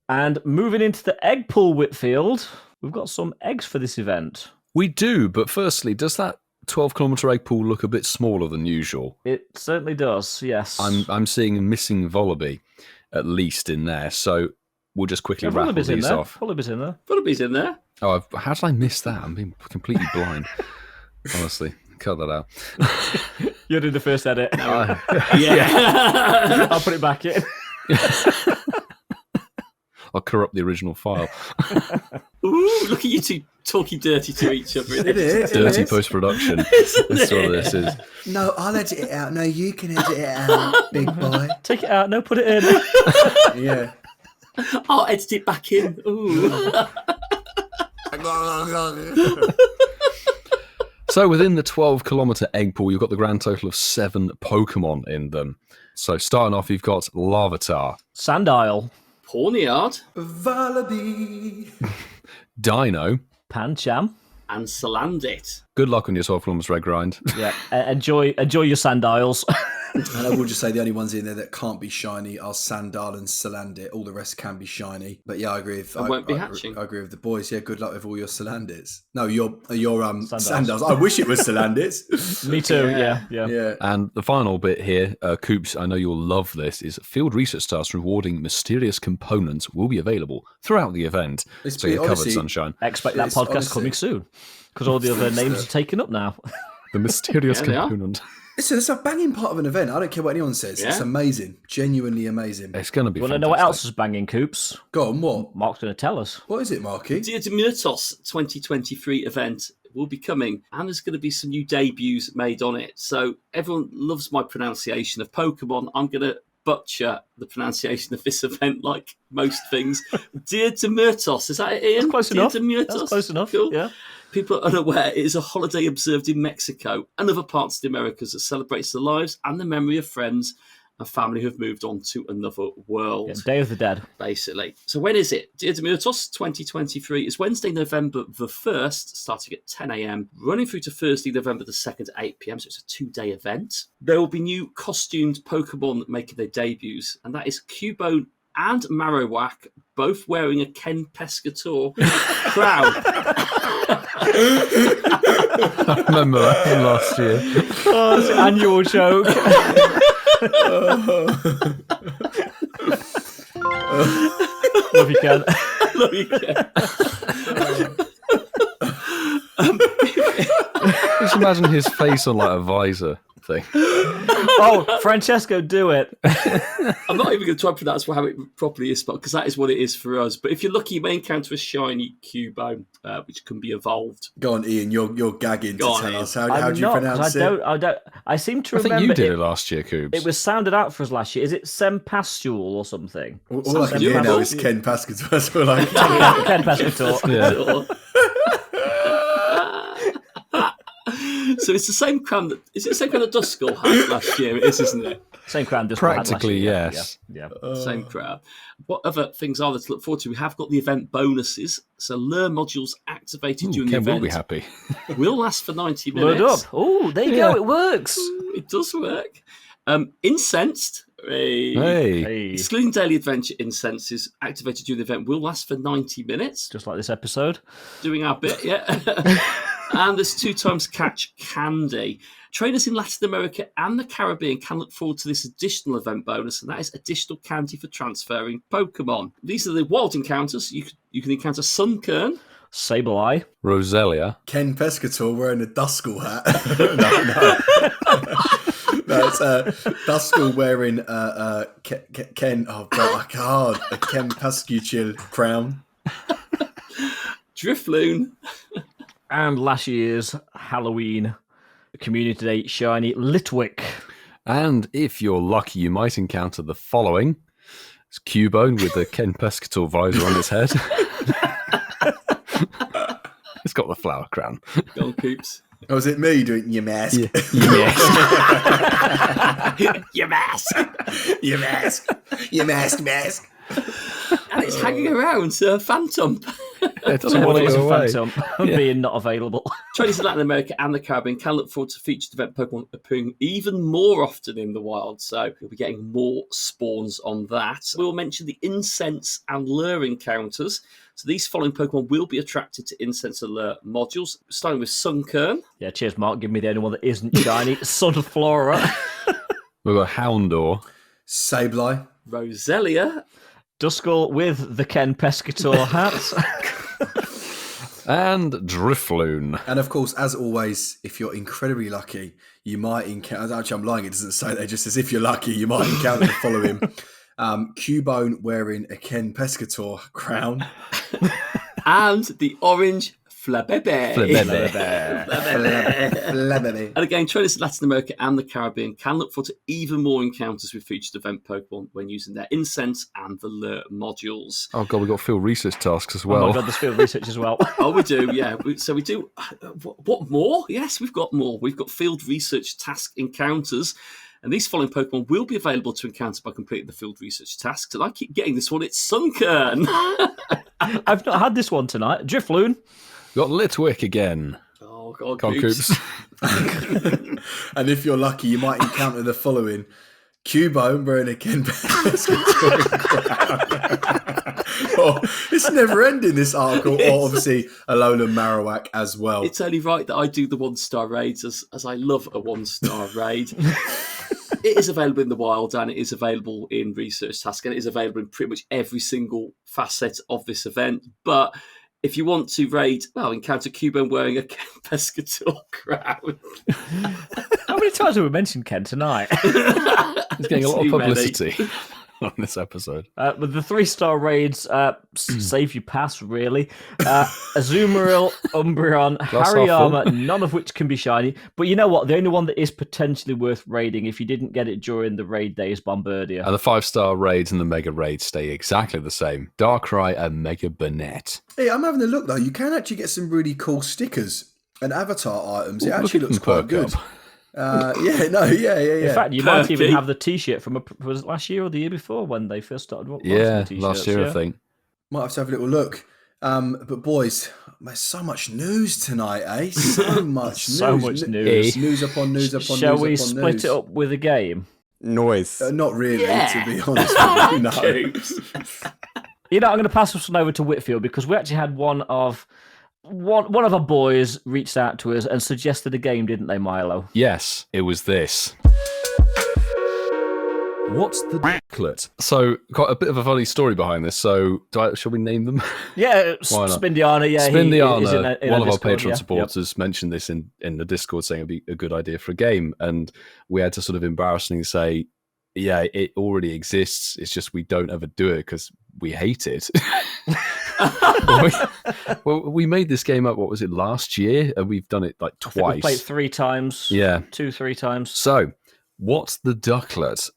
And moving into the egg pool, Whitfield, we've got some eggs for this event. We do, but firstly, does that 12-kilometre egg pool look a bit smaller than usual? It certainly does, yes. I'm seeing a missing Volaby, at least, in there, so we'll just quickly rattle these off. Volaby's in there. Volaby's in there. Oh, how did I miss that? I'm being completely blind. Honestly, cut that out. You did the first edit. Yeah. I'll put it back in. I'll corrupt the original file. Ooh, look at you two talking dirty to each other. It is. Dirty post-production. That's what this is. No, I'll edit it out. No, you can edit it out, big boy. Take it out. No, put it in. Yeah. I'll edit it back in. Ooh. So within the 12-kilometre egg pool, you've got the grand total of 7 Pokemon in them. So starting off, you've got Larvitar, Sandile, Pawniard, Volaby, Dino, Pancham, and Salandit. Good luck on your 12 kilometers red grind. Yeah, enjoy your sandials. And I will just say the only ones in there that can't be shiny are Sandal and Salandit. All the rest can be shiny. But yeah, I agree with won't be hatching. I agree with the boys. Yeah, good luck with all your Salandits. No, your Sandals. I wish it was Salandits. Me too. Yeah. And the final bit here, Coops, I know you'll love this, is field research tasks rewarding mysterious components will be available throughout the event. So you're covered, Sunshine. Expect that podcast coming soon, because all the other names are taken up now. The mysterious component. So it's a banging part of an event. I don't care what anyone says. Yeah. It's amazing. Genuinely amazing. It's going to be fantastic. Want to know what else is banging, Coops? Go on, what? Mark's going to tell us. What is it, Marky? The Muertos 2023 event will be coming, and there's going to be some new debuts made on it. So everyone loves my pronunciation of Pokemon. I'm going to butcher the pronunciation of this event like most things. Dia de Muertos. Is that it, Ian? That's close enough. Dia de Muertos? That's close enough. Cool. Yeah. People are unaware it is a holiday observed in Mexico and other parts of the Americas that celebrates the lives and the memory of friends and family who have moved on to another world. Yeah, Day of the Dead. Basically. So when is it? Dia de Muertos 2023 is Wednesday, November the 1st, starting at 10 a.m, running through to Thursday, November the 2nd at 8 p.m, so it's a 2-day event. There will be new costumed Pokemon making their debuts, and that is Cubone and Marowak, both wearing a Ken Pescator crown. I remember that from last year. Oh, it's an annual joke. Love you, Ken. Love you, Ken. Just imagine his face on like a visor thing. Oh, Francesco, do it. I'm not even going to try and pronounce how it properly is spelled, because that is what it is for us. But if you're lucky, you may encounter a shiny Cubone, which can be evolved. Go on, Ian. You're gagging to tell us. How do you pronounce it? I seem to I remember. think you did it last year, Coobs. It was sounded out for us last year. Is it Sempastule or something? All I can hear now is Ken Pescator. That's all I can. Ken Pescator. Yeah. So it's the same crown that is it the same crown that Duskull had last year? It is, isn't it? Same crown. Practically, yes. Yeah. Same crown. What other things are there to look forward to? We have got the event bonuses. So lure modules activated during the Ken event will be happy. will last for 90 minutes. Load up. Oh, there you go. It works. It does work. Incensed. Hey. Excluding daily adventure, Incensed is activated during the event will last for 90 minutes. Just like this episode. Doing our bit, yeah. And there's 2 times catch candy. Trainers in Latin America and the Caribbean can look forward to this additional event bonus, and that is additional candy for transferring Pokemon. These are the wild encounters. You can encounter Sunkern, Sableye, Roselia, Ken Pescator wearing a Duskull hat. No, it's Duskull wearing Ken. Oh God, a Ken Pescator crown. Drifloon. And last year's Halloween Community Day shiny Litwick. and if you're lucky, you might encounter the following: it's Cubone with the Ken Pescator visor on its head. It's got the flower crown. Gold Coops. Oh, is it me doing your mask? Yeah. Yes. Your mask. Your mask. Your mask. And it's hanging around, Phantom. It doesn't want to go away. Phantom being not available. Traders in Latin America and the Caribbean can look forward to featured event Pokemon appearing even more often in the wild, so you'll be getting more spawns on that. We'll mention the Incensed and Lure encounters. So these following Pokemon will be attracted to Incensed and Lure modules, starting with Sunkern. Yeah, cheers, Mark. Give me the only one that isn't shiny. Sunflora. We've got Houndour. Sableye. Roselia. Duskull with the Ken Pescator hat. And Drifloon. And of course, as always, if you're incredibly lucky, you might encounter... Actually, I'm lying. It doesn't say that. It just says if you're lucky, you might encounter the following. Cubone wearing a Ken Pescator crown. And the orange Flabebe. Flabebe. And again, traders in Latin America and the Caribbean can look forward to even more encounters with featured event Pokemon when using their Incensed and the Lure modules. Oh god, we've got field research tasks as well. Oh my god, there's field research as well. Oh, we do, yeah. So we do. What more? Yes, we've got more. We've got field research task encounters. And these following Pokemon will be available to encounter by completing the field research tasks. And I keep getting this one. It's Sunkern. I've not had this one tonight. Drifloon. We've got Litwick again. Oh, Oh, God, Come on, Coops. Coops. And if you're lucky, you might encounter the following: Cubone wearing a Ken basketball crown. It's never ending, this article. Or obviously a Lola Marowak as well. It's only right that I do the 1-star raids, as I love a 1-star raid. It is available in the wild, and it is available in Research Task, and it is available in pretty much every single facet of this event. But if you want to raid, encounter Cubone wearing a Ken Pescator crown. How many times have we mentioned Ken tonight? He's getting a lot of Too many. publicity on this episode. With the 3-star raids, save you pass, really. Azumarill, Umbreon, Hariyama, none of which can be shiny. But you know what? The only one that is potentially worth raiding, if you didn't get it during the raid day, is Bombardier. And the 5-star raids and the Mega raids stay exactly the same. Darkrai and Mega Burnett. Hey, I'm having a look though. You can actually get some really cool stickers and avatar items. It Look actually at looks them quite perk good. up. In fact, you might even Perky. have the T-shirt from was it last year or the year before when they first started? Yeah, t-shirts, last year, yeah? I think. Might have to have a little look. But boys, there's so much news tonight, eh? So much news. So much news. News upon news upon Shall news we upon split news. it up with a game? Noise. Not really, Yeah. to be honest with you. No. Coops. You know, I'm going to pass this one over to Whitfield because we actually had one of our boys reached out to us and suggested a game, didn't they, Milo? Yes, it was this. What's the dicklet? So, quite a bit of a funny story behind this. So, shall we name them? Yeah, Why not? Spindiana. Yeah, Spindiana, in one of our Discord, Patreon yeah. supporters, mentioned this in the Discord, saying it'd be a good idea for a game, and we had to sort of embarrassingly say, "Yeah, it already exists. It's just we don't ever do it because we hate it." we made this game up. What was it, last year? And we've done it like I think we twice. played 3 times. Yeah, 2-3 times. So, what's the ducklet?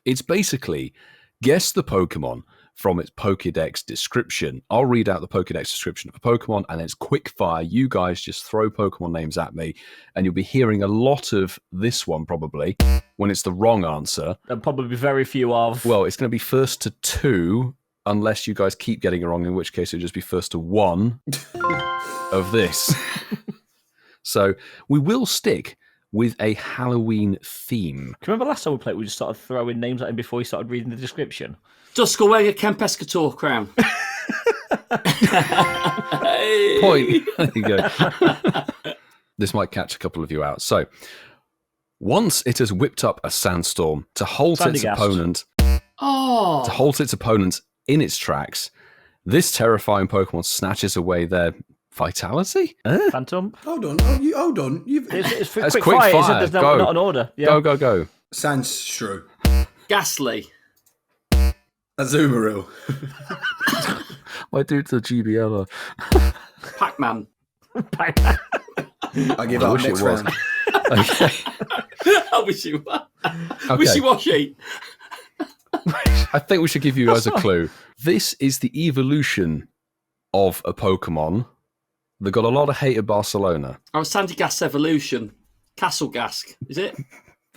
It's basically guess the Pokemon from its Pokédex description. I'll read out the Pokédex description of a Pokemon, and it's quick fire. You guys just throw Pokemon names at me, and you'll be hearing a lot of this one probably when it's the wrong answer. There'll probably be very few of. Well, it's going to be first to 2, unless you guys keep getting it wrong, in which case it'll just be first to 1 of this. So we will stick with a Halloween theme. Can you remember last time we played, we just started throwing names at him before he started reading the description? Duskull wearing a Ken Pescator crown. Point. There you go. This might catch a couple of you out. So, once it has whipped up a sandstorm to halt its Sandygast. opponent, Oh, to halt its opponents in its tracks, this terrifying Pokemon snatches away their vitality. Phantom? Hold on. Hold on. It's That's quick quick fire. fire. There's Go. not an order. Yeah. Go. Sandshrew. Ghastly. Azumarill. My dude's a GBL. Pac-Man. I give I up wish next it was. round. Okay. I wish you were. Okay. Wishy-washy. I think we should give you guys a clue. This is the evolution of a Pokemon that got a lot of hate at Barcelona. Oh, Sandygast Evolution. Castlegask. Is it?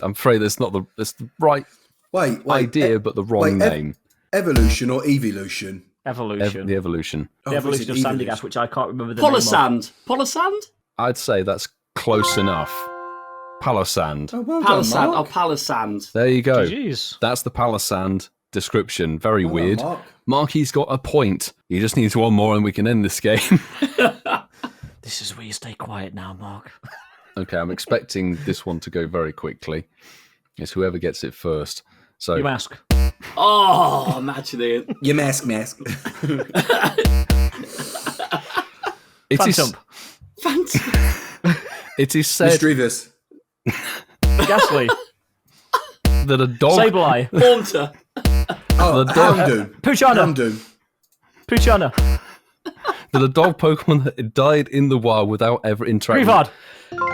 I'm afraid that's the right Wait. idea, but the wrong name. Evolution or evolution? Evolution. The evolution. The evolution of Sandygast, which I can't remember the Polisand. Polisand? I'd say that's close enough. Palisand. Oh, well done, Palisand. Mark. Oh, Palisand. There you go. name of. Jeez. That's the Palisand description. Very Well done, weird. Mark. Marky's got a point. He just needs one more and we can end this game. This is where you stay quiet now, Mark. Okay, I'm expecting this one to go very quickly. It's whoever gets it first. So You ask. Oh, imagine it. Your mask. it is, Phantom. Phantom. it is said Misdreavus. Ghastly. that a dog Sableye. Haunter. Oh, The dog- Houndoom. Puchana. Houndoom. Puchana. that a dog Pokemon that died in the wild without ever interacting. Greavard.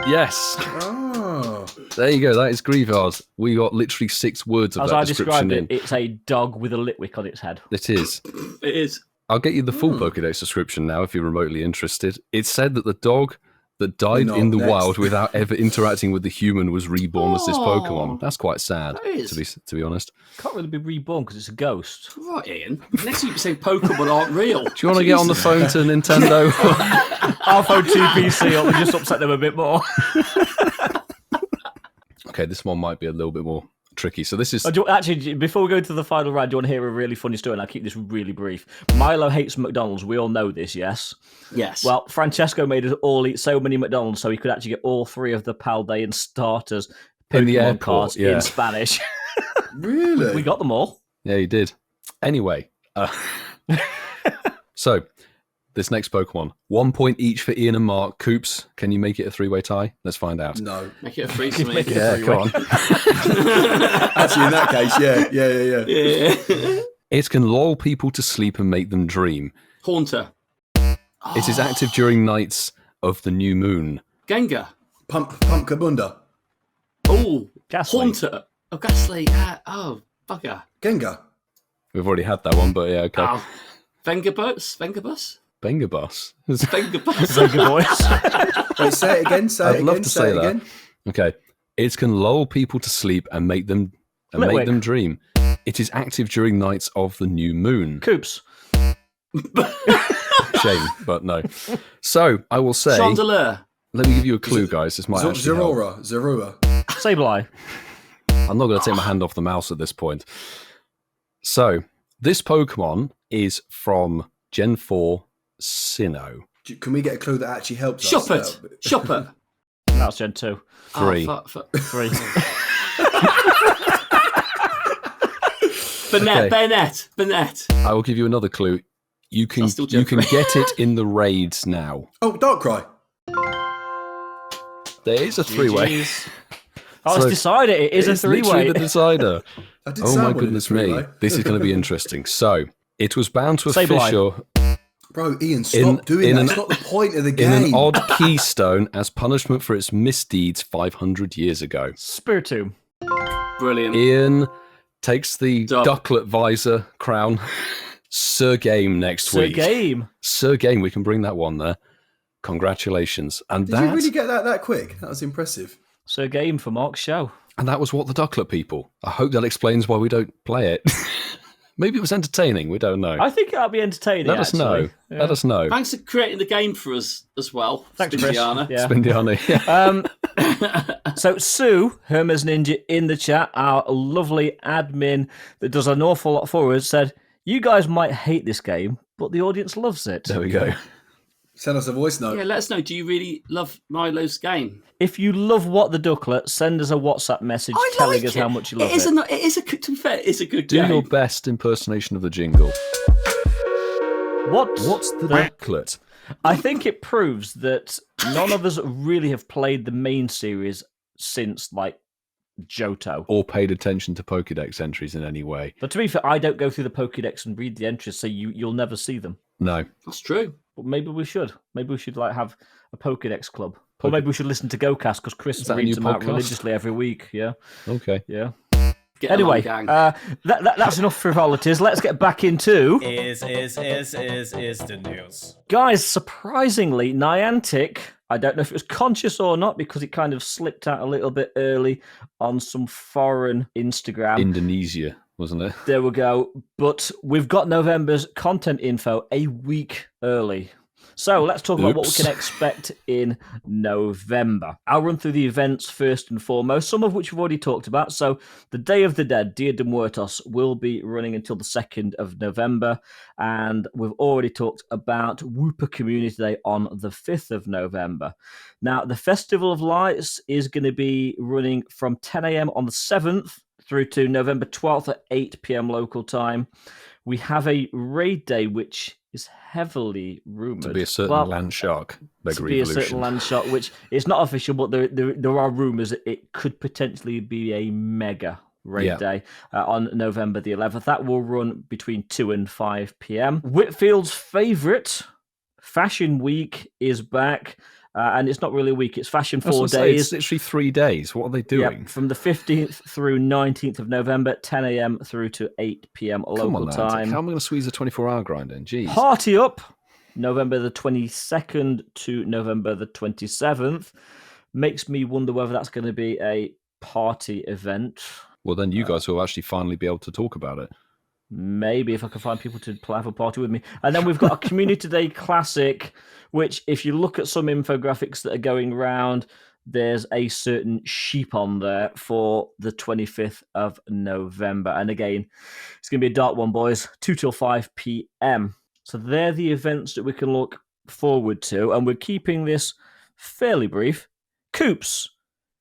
Yes. Oh. There you go. That is Greavard. We got literally 6 words of As that I description described in. it, it's a dog with a Litwick on its head. It is. It is. I'll get you the full Pokédex description now if you're remotely interested. It said that the dog that died Not in the next. wild without ever interacting with the human was reborn as this Oh, Pokemon. That's quite sad, that is. to be honest. Can't really be reborn because it's a ghost. Right, Ian. Next week you say Pokemon aren't real. Do you want to get on the phone to Nintendo? I'll phone TPC up and just upset them a bit more. Okay, this one might be a little bit more tricky. So this is... Actually, before we go to the final round, do you want to hear a really funny story? And I'll keep this really brief. Milo hates McDonald's. We all know this, yes? Yes. Well, Francesco made us all eat so many McDonald's so he could actually get all 3 of the Paldean starters In the Pokemon airport, cards yeah. in Spanish. Really? We got them all. Yeah, you did. Anyway, so this next Pokemon, 1 point each for Ian and Mark. Coops, can you make it a 3-way tie? Let's find out. No. Make it a free for me. Make it Yeah, a come on. Actually, in that case, yeah. Yeah. It can lull people to sleep and make them dream. Haunter. It is active during nights of the new moon. Gengar. Pump Kabunda. Oh, Ghastly. Haunter. Oh, Ghastly. Oh, bugger. Gengar. We've already had that one, but yeah, okay. Oh, Vengabus? Bengabus. Vengabus. Good boys. Wait, say it again. Say I'd it love again. to Say say it that. again. Okay. It can lull people to sleep and make them Litwick. dream. It is active during nights of the new moon. Coops. Shame, but no. So I will say, Chandelier. let me give you a clue, guys. This might actually help. Zorora. Sableye. I'm not going to take my hand off the mouse at this point. So this Pokemon is from Gen 4 Sinnoh. Can we get a clue that actually helps us? Shuppet. Shuppet. That's Gen 2. 3. Oh, 3. Bennett. I will give you another clue. You can That's still Gen get 3. it in the raids now. Oh, Darkrai. There is a 3-way. Jeez. Oh, let's decide it. It is a It's literally 3-way. the decider. I did Oh sound my one in the goodness me. three-way. This is going to be interesting. So, it was bound to a Sableye. fissure Bro, Ian, stop doing in that. an- It's not the point of the in game. an odd keystone as punishment for its misdeeds 500 years ago. Spiritomb. Brilliant. Ian takes the Dub. Ducklet Visor crown. Sir Game next Sir week. Game. Sir Game, we can bring that one there. Congratulations. And Did you really get that quick? That was impressive. Sir Game for Mark's show. and that was what the Ducklet people. I hope that explains why we don't play it. Maybe it was entertaining. We don't know. I think that'll be entertaining. Let us know. actually. Yeah. Let us know. Thanks for creating the game for us as well. Thanks, Chris. Spindiana. Yeah. Spindiani. So Sue, Hermes Ninja, in the chat, our lovely admin that does an awful lot for us, said, "You guys might hate this game, but the audience loves it." There we go. Send us a voice note. Yeah, let us know. Do you really love Milo's game? If you love What the Ducklet, send us a WhatsApp message telling us how much you love it. To be fair, it's a good Do game. your best impersonation of the jingle. What's the Ducklet? I think it proves that none of us really have played the main series since, like, Johto. Or paid attention to Pokédex entries in any way. But to be fair, I don't go through the Pokédex and read the entries, so you'll never see them. No. That's true. But maybe we should. Maybe we should like have a Pokédex club. Or maybe we should listen to GoCast because Chris that a reads new them out podcast? religiously every week. Yeah, Okay. yeah. Get Anyway, along, gang. that's enough frivolities. Let's get back into... Is the news. Guys, surprisingly, Niantic, I don't know if it was conscious or not because it kind of slipped out a little bit early on some foreign Instagram. Indonesia, wasn't it? There we go. But we've got November's content info a week early. So let's talk about what we can expect in November. I'll run through the events first and foremost, some of which we've already talked about. So the Day of the Dead, Dia de Muertos, will be running until the 2nd of November. And we've already talked about WOOP-De-Do Community Day on the 5th of November. Now, the Festival of Lights is going to be running from 10 a.m. on the 7th through to November 12th at 8 p.m. local time. We have a raid day, which is heavily rumoured. To be a certain land shark. To be a certain land shark, which is not official, but there are rumours that it could potentially be a mega raid day on November the 11th. That will run between 2 and 5 p.m. Whitfield's favourite, Fashion Week, is back. And it's not really a week, it's Fashion 4 days. It's literally 3 days. What are they doing? Yep, from the 15th through 19th of November, 10 a.m. through to 8 p.m. Come local on, time. How am I going to squeeze a 24-hour grind in? Jeez. Party up. November the 22nd to November the 27th. Makes me wonder whether that's going to be a party event. Well, then you guys will actually finally be able to talk about it. Maybe if I can find people to have a party with me. And then we've got a Community Day Classic, which if you look at some infographics that are going around, there's a certain sheep on there for the 25th of November. And again, it's going to be a dark one, boys, 2 till 5 p.m. So they're the events that we can look forward to. And we're keeping this fairly brief. Coops,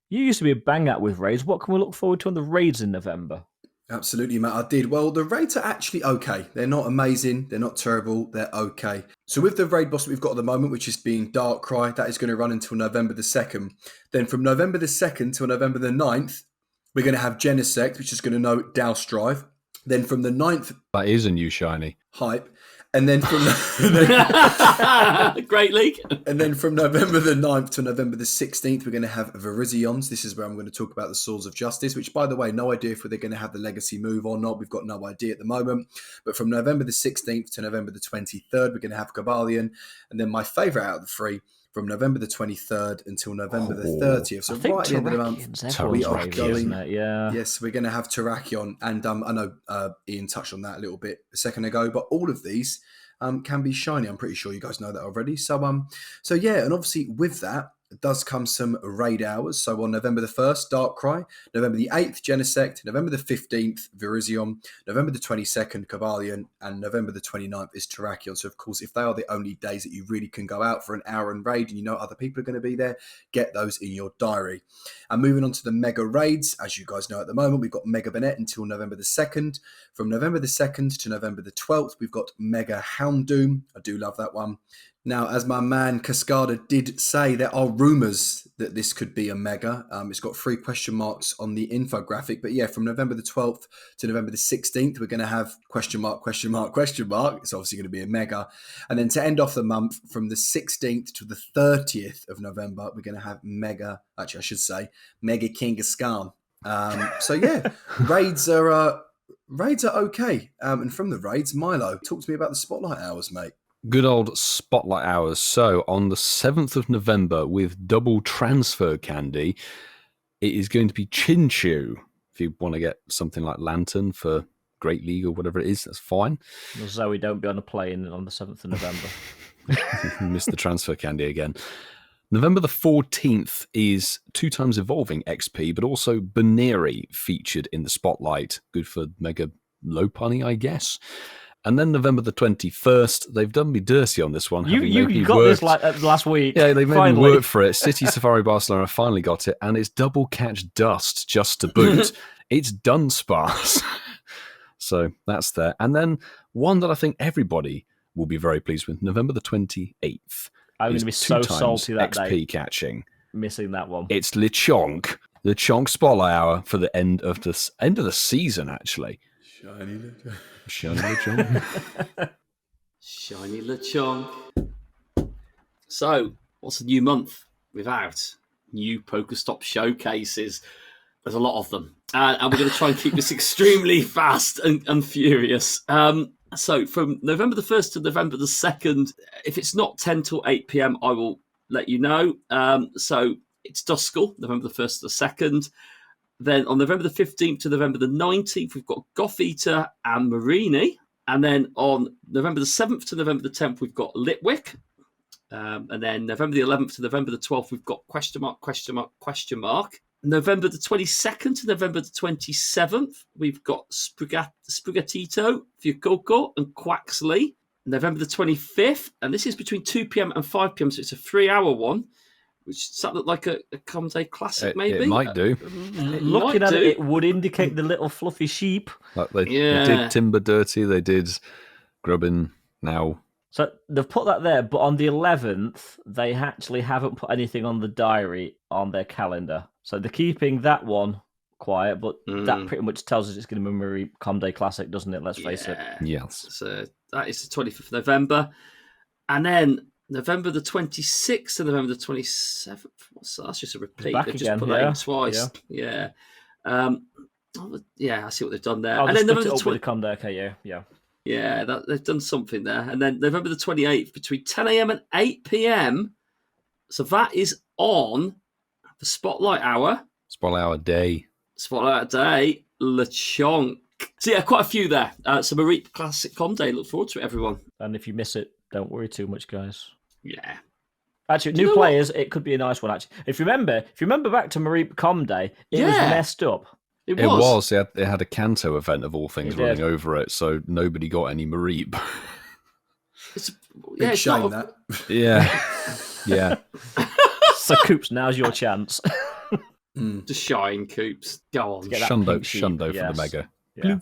you used to be a bang out with raids. What can we look forward to on the raids in November? Absolutely, Matt. I did. Well, the raids are actually okay. They're not amazing. They're not terrible. They're okay. So with the raid boss that we've got at the moment, which is being Darkrai, that is going to run until November the 2nd. Then from November the 2nd till November the 9th, we're going to have Genesect, which is going to know Douse Drive. Then from the 9th... That is a new shiny. Hype. And then from Great league. And then from November the 9th to November the 16th, we're going to have Virizions. This is where I'm going to talk about the Swords of Justice, which, by the way, no idea if they're going to have the legacy move or not. We've got no idea at the moment. But from November the 16th to November the 23rd, we're going to have Cobalion. And then my favourite out of the three, from November the 23rd until November the 30th. So right at the end of the month, we are going. Yeah. Yes, we're going to have Terrakion. And I know Ian touched on that a little bit a second ago, but all of these can be shiny. I'm pretty sure you guys know that already. So yeah, and obviously with that does come some raid hours. So on November the 1st, Darkrai, November the 8th, Genesect, November the 15th, Virizion, November the 22nd, Cobalion, and November the 29th is Terrakion. So of course, if they are the only days that you really can go out for an hour and raid and you know other people are going to be there, get those in your diary. And moving on to the mega raids, as you guys know at the moment, we've got Mega Banette until November the 2nd. From November the 2nd to November the 12th, we've got Mega Houndoom. I do love that one. Now, as my man Cascada did say, there are rumours that this could be a mega. It's got 3 question marks on the infographic. But yeah, from November the 12th to November the 16th, we're going to have question mark, question mark, question mark. It's obviously going to be a mega. And then to end off the month, from the 16th to the 30th of November, we're going to have mega, actually I should say, Mega Kangaskhan. So yeah, raids are okay. And from the raids, Milo, talk to me about the spotlight hours, mate. Good old spotlight hours. So on the 7th of November with double transfer candy, it is going to be Chinchu. If you want to get something like Lantern for Great League or whatever it is, that's fine. Well, Zoe, don't be on a plane on the 7th of November. Missed the transfer candy again. November the 14th is 2 times evolving XP, but also Baneri featured in the spotlight. Good for Mega Lopunny, I guess. And then November the 21st, they've done me dirty on this one. You got this last week. Yeah, they made finally me work for it. City Safari Barcelona finally got it, and it's double catch dust just to boot. It's Dunsparce. So that's there. And then one that I think everybody will be very pleased with, November the 28th. I'm going to be so salty that XP day. Catching. Missing that one. It's Lechonk. Lechonk Spotlight Hour for the end of the season, actually. Shiny Lechonk. Shiny Lechonk. So, what's a new month without new Pokestop showcases? There's a lot of them. And we're going to try and keep this extremely fast and furious. So, from November the 1st to November the 2nd, if it's not 10 till 8 p.m, I will let you know. So, it's Duskull, November the 1st to the 2nd. Then on November the 15th to November the 19th, we've got Goth Eater and Marini. And then on November the 7th to November the 10th, we've got Litwick. And then November the 11th to November the 12th, we've got question mark, question mark, question mark. November the 22nd to November the 27th, we've got Sprigatito, Fuecoco, and Quaxley. November the 25th, and this is between 2 p.m. and 5 p.m, so it's a 3-hour one. Which does that look like a Common Day Classic, maybe? It might do. Looking at it would indicate the little fluffy sheep. Like they did Timburr Dirty, they did Grubbin now. So they've put that there, but on the 11th, they actually haven't put anything on the diary on their calendar. So they're keeping that one quiet, but that pretty much tells us it's going to be a Marie Common Day Classic, doesn't it? Let's face it. Yes. So that is the 25th of November. And then November the 26th to November the 27th. What's that? That's just a repeat. They've just put that in twice. Yeah. Yeah, I see what they've done there. I'll and just then split November it up with the Common Day. Okay, yeah. Yeah, they've done something there. And then November the 28th, between 10 a.m. and 8 p.m. So that is on the Spotlight Hour. Spotlight Hour Day. Spotlight Day, LeChonk. So yeah, quite a few there. So Mareep Classic Com Day. Look forward to it, everyone. And if you miss it, don't worry too much, guys. Yeah. Actually, new players, it could be a nice one. Actually, if you remember back to Mareep Com Day, it was messed up. It was. It had a Kanto event of all things running over it, so nobody got any Mareep. It's shame that. Yeah, yeah. So Coops, now's your chance. To shine, Coops. Go on. Shundo for the mega. Yeah.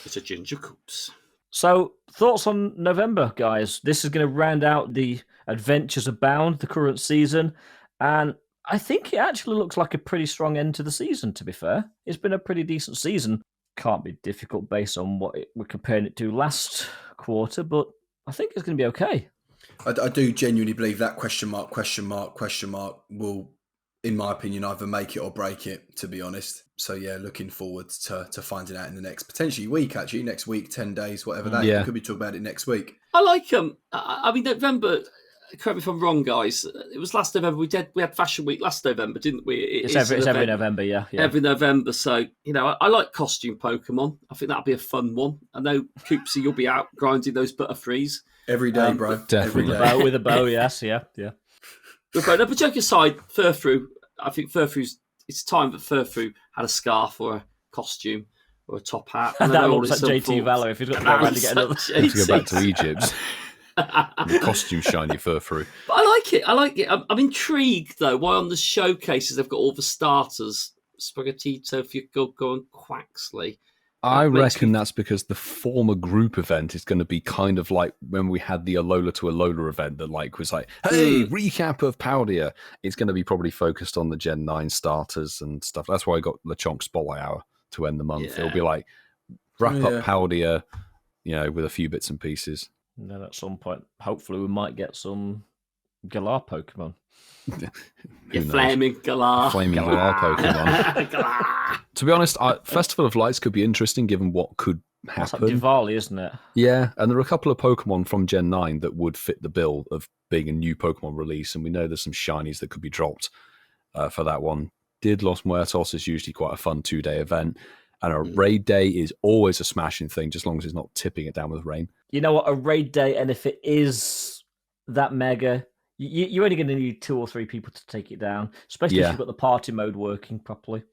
It's a ginger Coops. So, thoughts on November, guys? This is going to round out the Adventures Abound, the current season, and I think it actually looks like a pretty strong end to the season, to be fair. It's been a pretty decent season. Can't be difficult based on what we're comparing it to last quarter, but I think it's going to be okay. I do genuinely believe that question mark will, in my opinion, either make it or break it, to be honest. So, yeah, looking forward to finding out in the next, potentially week, actually. Next week, 10 days, whatever that is. We could be talking about it next week. I like them. I mean, November, correct me if I'm wrong, guys. It was last November. We had Fashion Week last November, didn't we? It's every November, yeah. Every November. So, I like costume Pokemon. I think that'll be a fun one. I know, Coopsy, you'll be out grinding those Butterfrees. Every day, bro. Definitely. With a bow, yes, yeah. But joke aside, Furfrou, I think it's time that Furfrou had a scarf or a costume or a top hat. And that looks like JT Valor if he's got to go around to get another. To go back to Egypt. The costume shiny Furfrou. But I like it. I'm intrigued, though, why on the showcases they've got all the starters. Spaghettito, Go and Quaxley. I reckon that's because the former group event is going to be kind of like when we had the Alola to Alola event that was like, hey, recap of Paldia. It's going to be probably focused on the Gen 9 starters and stuff. That's why I got LeChonk Spotlight Hour to end the month. Yeah. It'll be like wrap up Paldia, with a few bits and pieces. And then at some point, hopefully we might get some Galar Pokemon. Flaming Galar. Flaming Galar Pokemon. To be honest, Festival of Lights could be interesting given what could happen. That's like Diwali, isn't it? Yeah, and there are a couple of Pokemon from Gen 9 that would fit the bill of being a new Pokemon release, and we know there's some shinies that could be dropped for that one. Los Muertos is usually quite a fun 2-day event, and a raid day is always a smashing thing, just as long as it's not tipping it down with rain. You know what? A raid day, and if it is that mega, you're only going to need 2 or 3 people to take it down, especially if you've got the party mode working properly.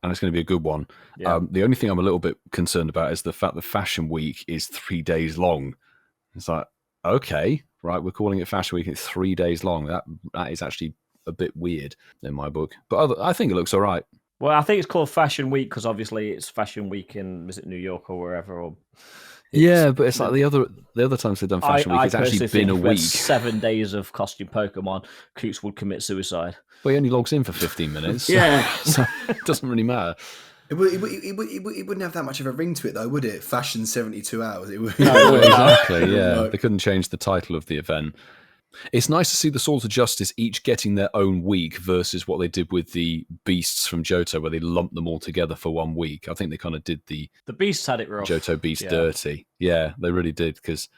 And it's going to be a good one. Yeah. The only thing I'm a little bit concerned about is the fact that Fashion Week is 3 days long. It's like, okay, right, we're calling it Fashion Week, and it's 3 days long. That is actually a bit weird in my book. But I think it looks all right. Well, I think it's called Fashion Week because obviously it's Fashion Week in, is it New York or wherever? Yeah, but it's like the other times they've done Fashion Week, it's actually been a week. 7 days of costume Pokemon, Coots would commit suicide. Well, he only logs in for 15 minutes. Yeah. So it doesn't really matter. It wouldn't have that much of a ring to it, though, would it? Fashion 72 hours. No, exactly, yeah. They couldn't change the title of the event. It's nice to see the Swords of Justice each getting their own week versus what they did with the Beasts from Johto, where they lumped them all together for 1 week. I think they kind of did the Beasts had it rough. Johto Beast dirty. Yeah, they really did, because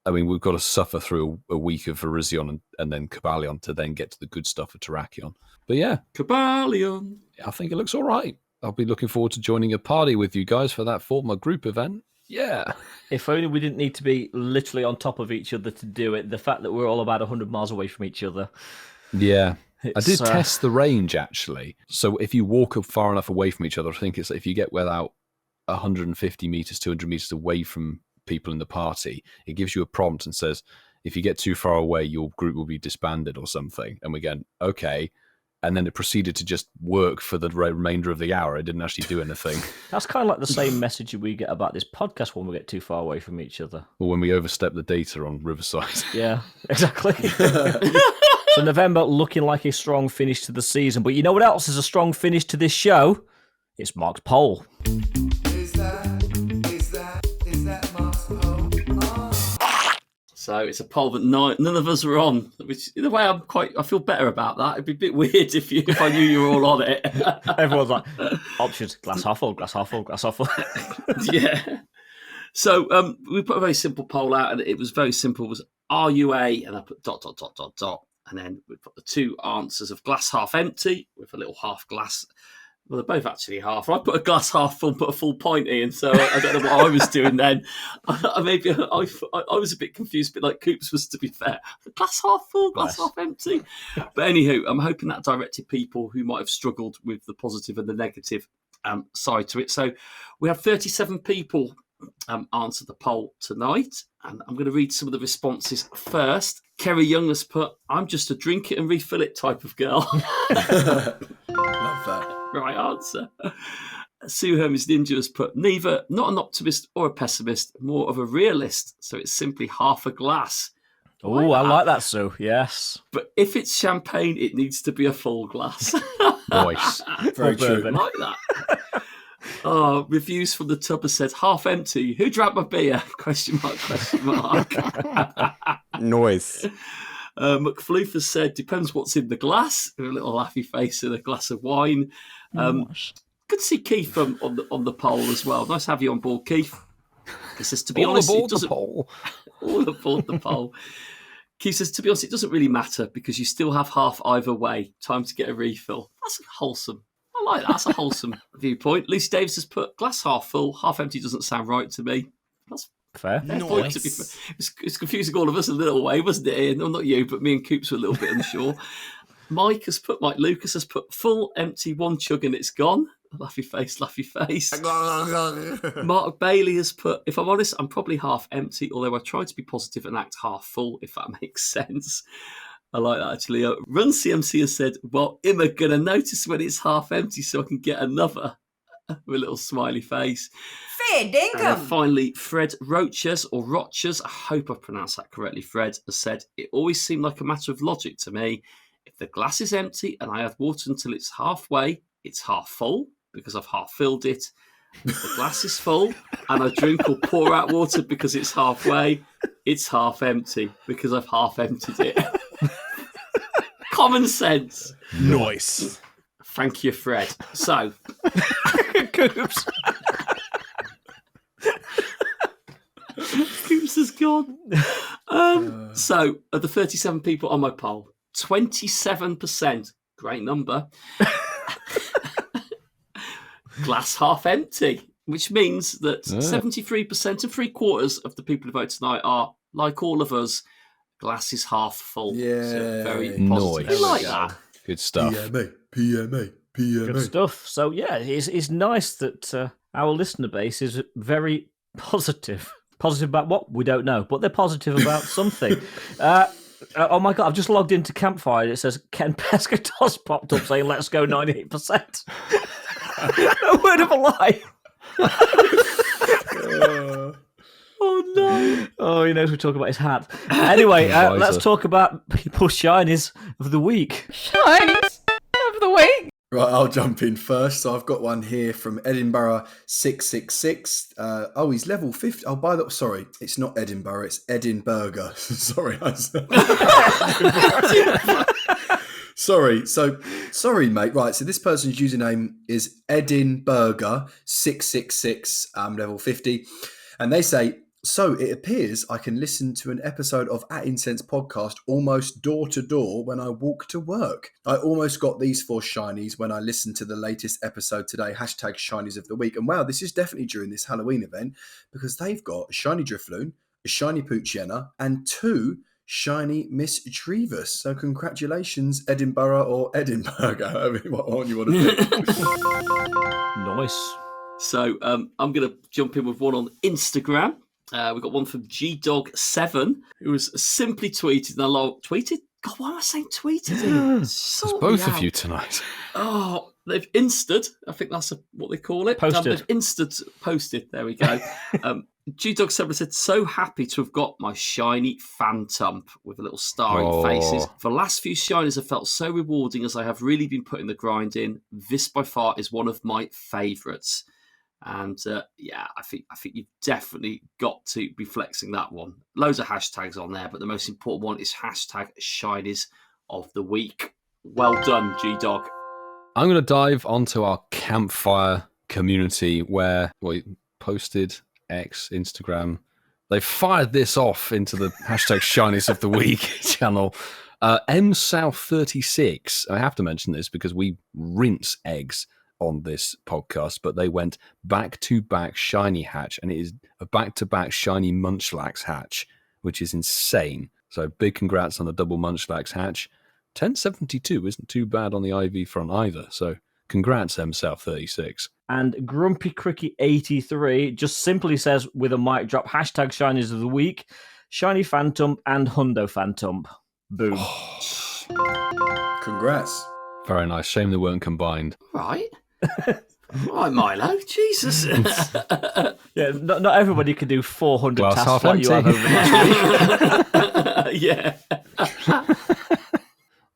we've got to suffer through a week of Virizion and then Cobalion to then get to the good stuff of Terrakion. But yeah, Cobalion. I think it looks all right. I'll be looking forward to joining a party with you guys for that former group event. Yeah. If only we didn't need to be literally on top of each other to do it. The fact that we're all about 100 miles away from each other. Yeah. I did test the range, actually. So if you walk up far enough away from each other, I think it's if you get without 150 meters, 200 meters away from people in the party, it gives you a prompt and says, if you get too far away, your group will be disbanded or something. And we go, okay. And then it proceeded to just work for the remainder of the hour. It didn't actually do anything. That's kind of like the same message we get about this podcast when we get too far away from each other. Or when we overstep the data on Riverside. Yeah, exactly. So November looking like a strong finish to the season. But you know what else is a strong finish to this show? It's Mark's poll. Is that Mark's poll? So it's a poll that none of us are on, which in a way I feel better about that. It'd be a bit weird if I knew you were all on it. Everyone's like, options, glass half full, glass half full, glass half full. Yeah. So we put a very simple poll out, and it was very simple. It was, are you a? And I put ... And then we put the two answers of glass half empty with a little half glass. Well, they're both actually half. I put a glass half full, put a full pint in, so I don't know what I was doing then. I was a bit confused, but like Coops was, to be fair. Glass half full, glass half empty. But anywho, I'm hoping that directed people who might have struggled with the positive and the negative side to it. So we have 37 people answer the poll tonight, and I'm going to read some of the responses first. Kerry Young has put, I'm just a drink it and refill it type of girl. Love that. Right answer. Sue Hermes Ninja has put, neither, not an optimist or a pessimist, more of a realist, so it's simply half a glass. Oh, I like that, Sue. Yes. But if it's champagne, it needs to be a full glass. Nice. Very Or true. bourbon. Like that. Reviews from the tub has said, half empty. Who drank my beer? Question mark. Noise. McFloof has said, depends what's in the glass. With a little laughy face and a glass of wine. Gosh. Good to see Keith on the poll as well. Nice to have you on board, Keith. He says, to be All honest, aboard it doesn't... the poll. All aboard the poll. Keith says, to be honest, it doesn't really matter because you still have half either way. Time to get a refill. That's wholesome. I like that. That's a wholesome viewpoint. Lucy Davis has put, glass half full, half empty doesn't sound right to me. That's Fair. point, to be fair. It's confusing all of us a little way, wasn't it, Ian? No, not you, but me and Coops were a little bit unsure. Mike Lucas has put, full, empty, one chug and it's gone. Laughy face. Mark Bailey has put, if I'm honest, I'm probably half empty, although I try to be positive and act half full, if that makes sense. I like that, actually. Run CMC has said, well, am I going to notice when it's half empty so I can get another? With a little smiley face. Fair dinkum. And finally, Fred Roches, I hope I pronounced that correctly, Fred, has said, it always seemed like a matter of logic to me. If the glass is empty and I have water until it's halfway, it's half full because I've half filled it. If the glass is full and I drink or pour out water because it's halfway, it's half empty because I've half emptied it. Common sense. Noise. Thank you, Fred. So, Coops. Coops is gone. So, of the 37 people on my poll, 27%, great number, glass half empty, which means that 73% and 3/4 of the people who vote tonight are, like all of us, glass is half full. Yeah. So very Nice. positive. I like that. Good stuff. PMA. Good stuff. So, yeah, it's nice that our listener base is very positive. Positive about what? We don't know, but they're positive about something. Oh my God, I've just logged into Campfire. It says Ken Pescados popped up saying, let's go 98%. No word of a lie. Oh no! Oh, he knows we talk about his hat. Anyway, let's talk about people's shinies of the week. Shinies of the week. Right, I'll jump in first. So I've got one here from Edinburgh 666. He's level 50. Oh, sorry, it's not Edinburgh, it's Edinburgh. Sorry. Sorry, mate. Right, so this person's username is Edinburgh 666, level 50. And they say, so it appears I can listen to an episode of Incensed podcast almost door to door when I walk to work. I almost got these 4 shinies when I listened to the latest episode today, hashtag shinies of the week. And wow, this is definitely during this Halloween event because they've got a shiny Drifloon, a shiny Poochyena, and 2 shiny Miss Trevis. So congratulations, Edinburgh or Edinburgh, however what one you want to pick. Nice. So I'm going to jump in with one on Instagram. We've got one from GDog7, who was simply tweeted, and I tweeted? God, why am I saying tweeted? It's both of you tonight. Oh, they've insted. I think that's what they call it. Posted. They've posted. There we go. GDog7 said, so happy to have got my shiny Phantom with a little star in faces. For the last few shinies have felt so rewarding as I have really been putting the grind in. This by far is one of my favourites. And I think you've definitely got to be flexing that one. Loads of hashtags on there, but the most important one is hashtag shinies of the week. Well done, G-Dog. I'm going to dive onto our Campfire community where we posted X, Instagram. They've fired this off into the hashtag Shinies of the Week channel. MSouth36. I have to mention this because we rinse eggs on this podcast, but they went back-to-back shiny hatch, and it is a back-to-back shiny Munchlax hatch, which is insane. So big congrats on the double Munchlax hatch. 1072 isn't too bad on the IV front either, so congrats MSouth36. And Grumpy Cricky 83 just simply says with a mic drop, hashtag Shinies of the Week, Shiny Phantom and Hundo Phantom. Boom. Congrats. Very nice. Shame they weren't combined. Right. Right, Milo. Jesus. Yeah, not everybody can do 400 Glass tasks half like you have empty. over last week. Yeah.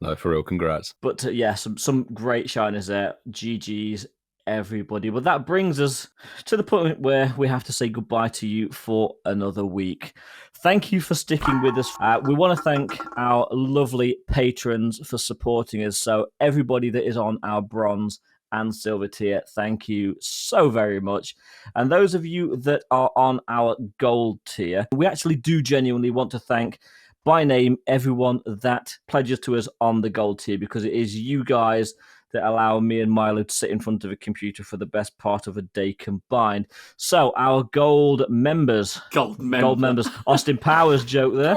No, for real, congrats. But yeah, some great shiners there. GG's, everybody. But that brings us to the point where we have to say goodbye to you for another week. Thank you for sticking with us. We want to thank our lovely patrons for supporting us. So everybody that is on our bronze and silver tier, thank you so very much. And those of you that are on our gold tier, we actually do genuinely want to thank by name everyone that pledges to us on the gold tier, because it is you guys that allow me and Milo to sit in front of a computer for the best part of a day combined. So our gold members, Austin Powers joke there,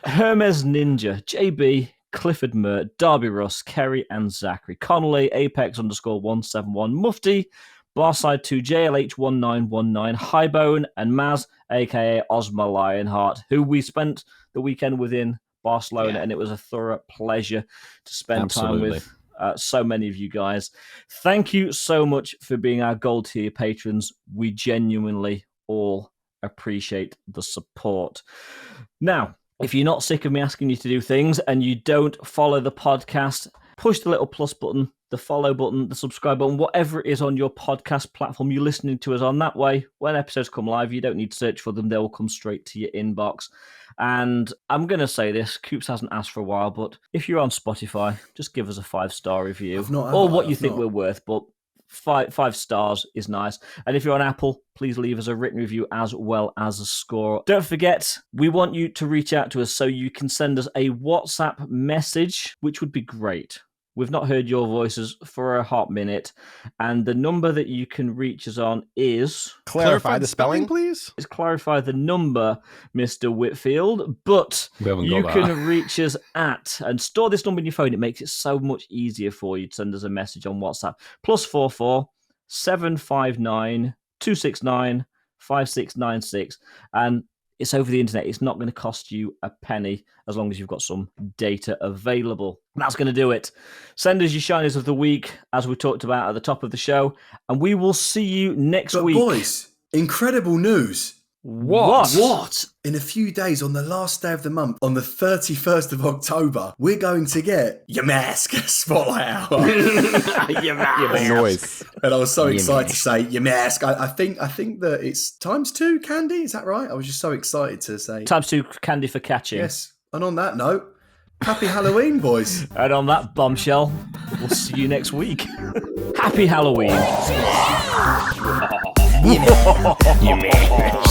Hermes Ninja, JB, Clifford Mert, Darby Russ, Kerry and Zachary Connolly, Apex_171, Mufti, Barside2, JLH1919, Highbone, and Maz, aka Ozma Lionheart, who we spent the weekend with in Barcelona, and it was a thorough pleasure to spend time with so many of you guys. Thank you so much for being our gold tier patrons. We genuinely all appreciate the support. Now, if you're not sick of me asking you to do things and you don't follow the podcast, push the little plus button, the follow button, the subscribe button, whatever it is on your podcast platform you're listening to us on. That way, when episodes come live, you don't need to search for them. They will come straight to your inbox. And I'm going to say this, Coops hasn't asked for a while, but if you're on Spotify, just give us a 5-star review. Or what you think we're worth, but five stars is nice. And if you're on Apple, please leave us a written review as well as a score. Don't forget, we want you to reach out to us, so you can send us a WhatsApp message, which would be great. We've not heard your voices for a hot minute. And the number that you can reach us on is... Clarify the spelling, please? Is clarify the number, Mr. Whitfield. But you can reach us at... And store this number in your phone. It makes it so much easier for you to send us a message on WhatsApp. +44 759 269 5696. And it's over the internet. It's not going to cost you a penny as long as you've got some data available. That's going to do it. Send us your shinies of the week, as we talked about at the top of the show, and we will see you next week. Boys, incredible news. What? In a few days, on the last day of the month, on the 31st of October, we're going to get your mask spotlight hour. Your mask. Noise. And I was so excited to say your mask. I think that it's ×2 candy. Is that right? I was just so excited to say ×2 candy for catching. Yes. And on that note, happy Halloween, boys. And on that bombshell, we'll see you next week. Happy Halloween. Yeah.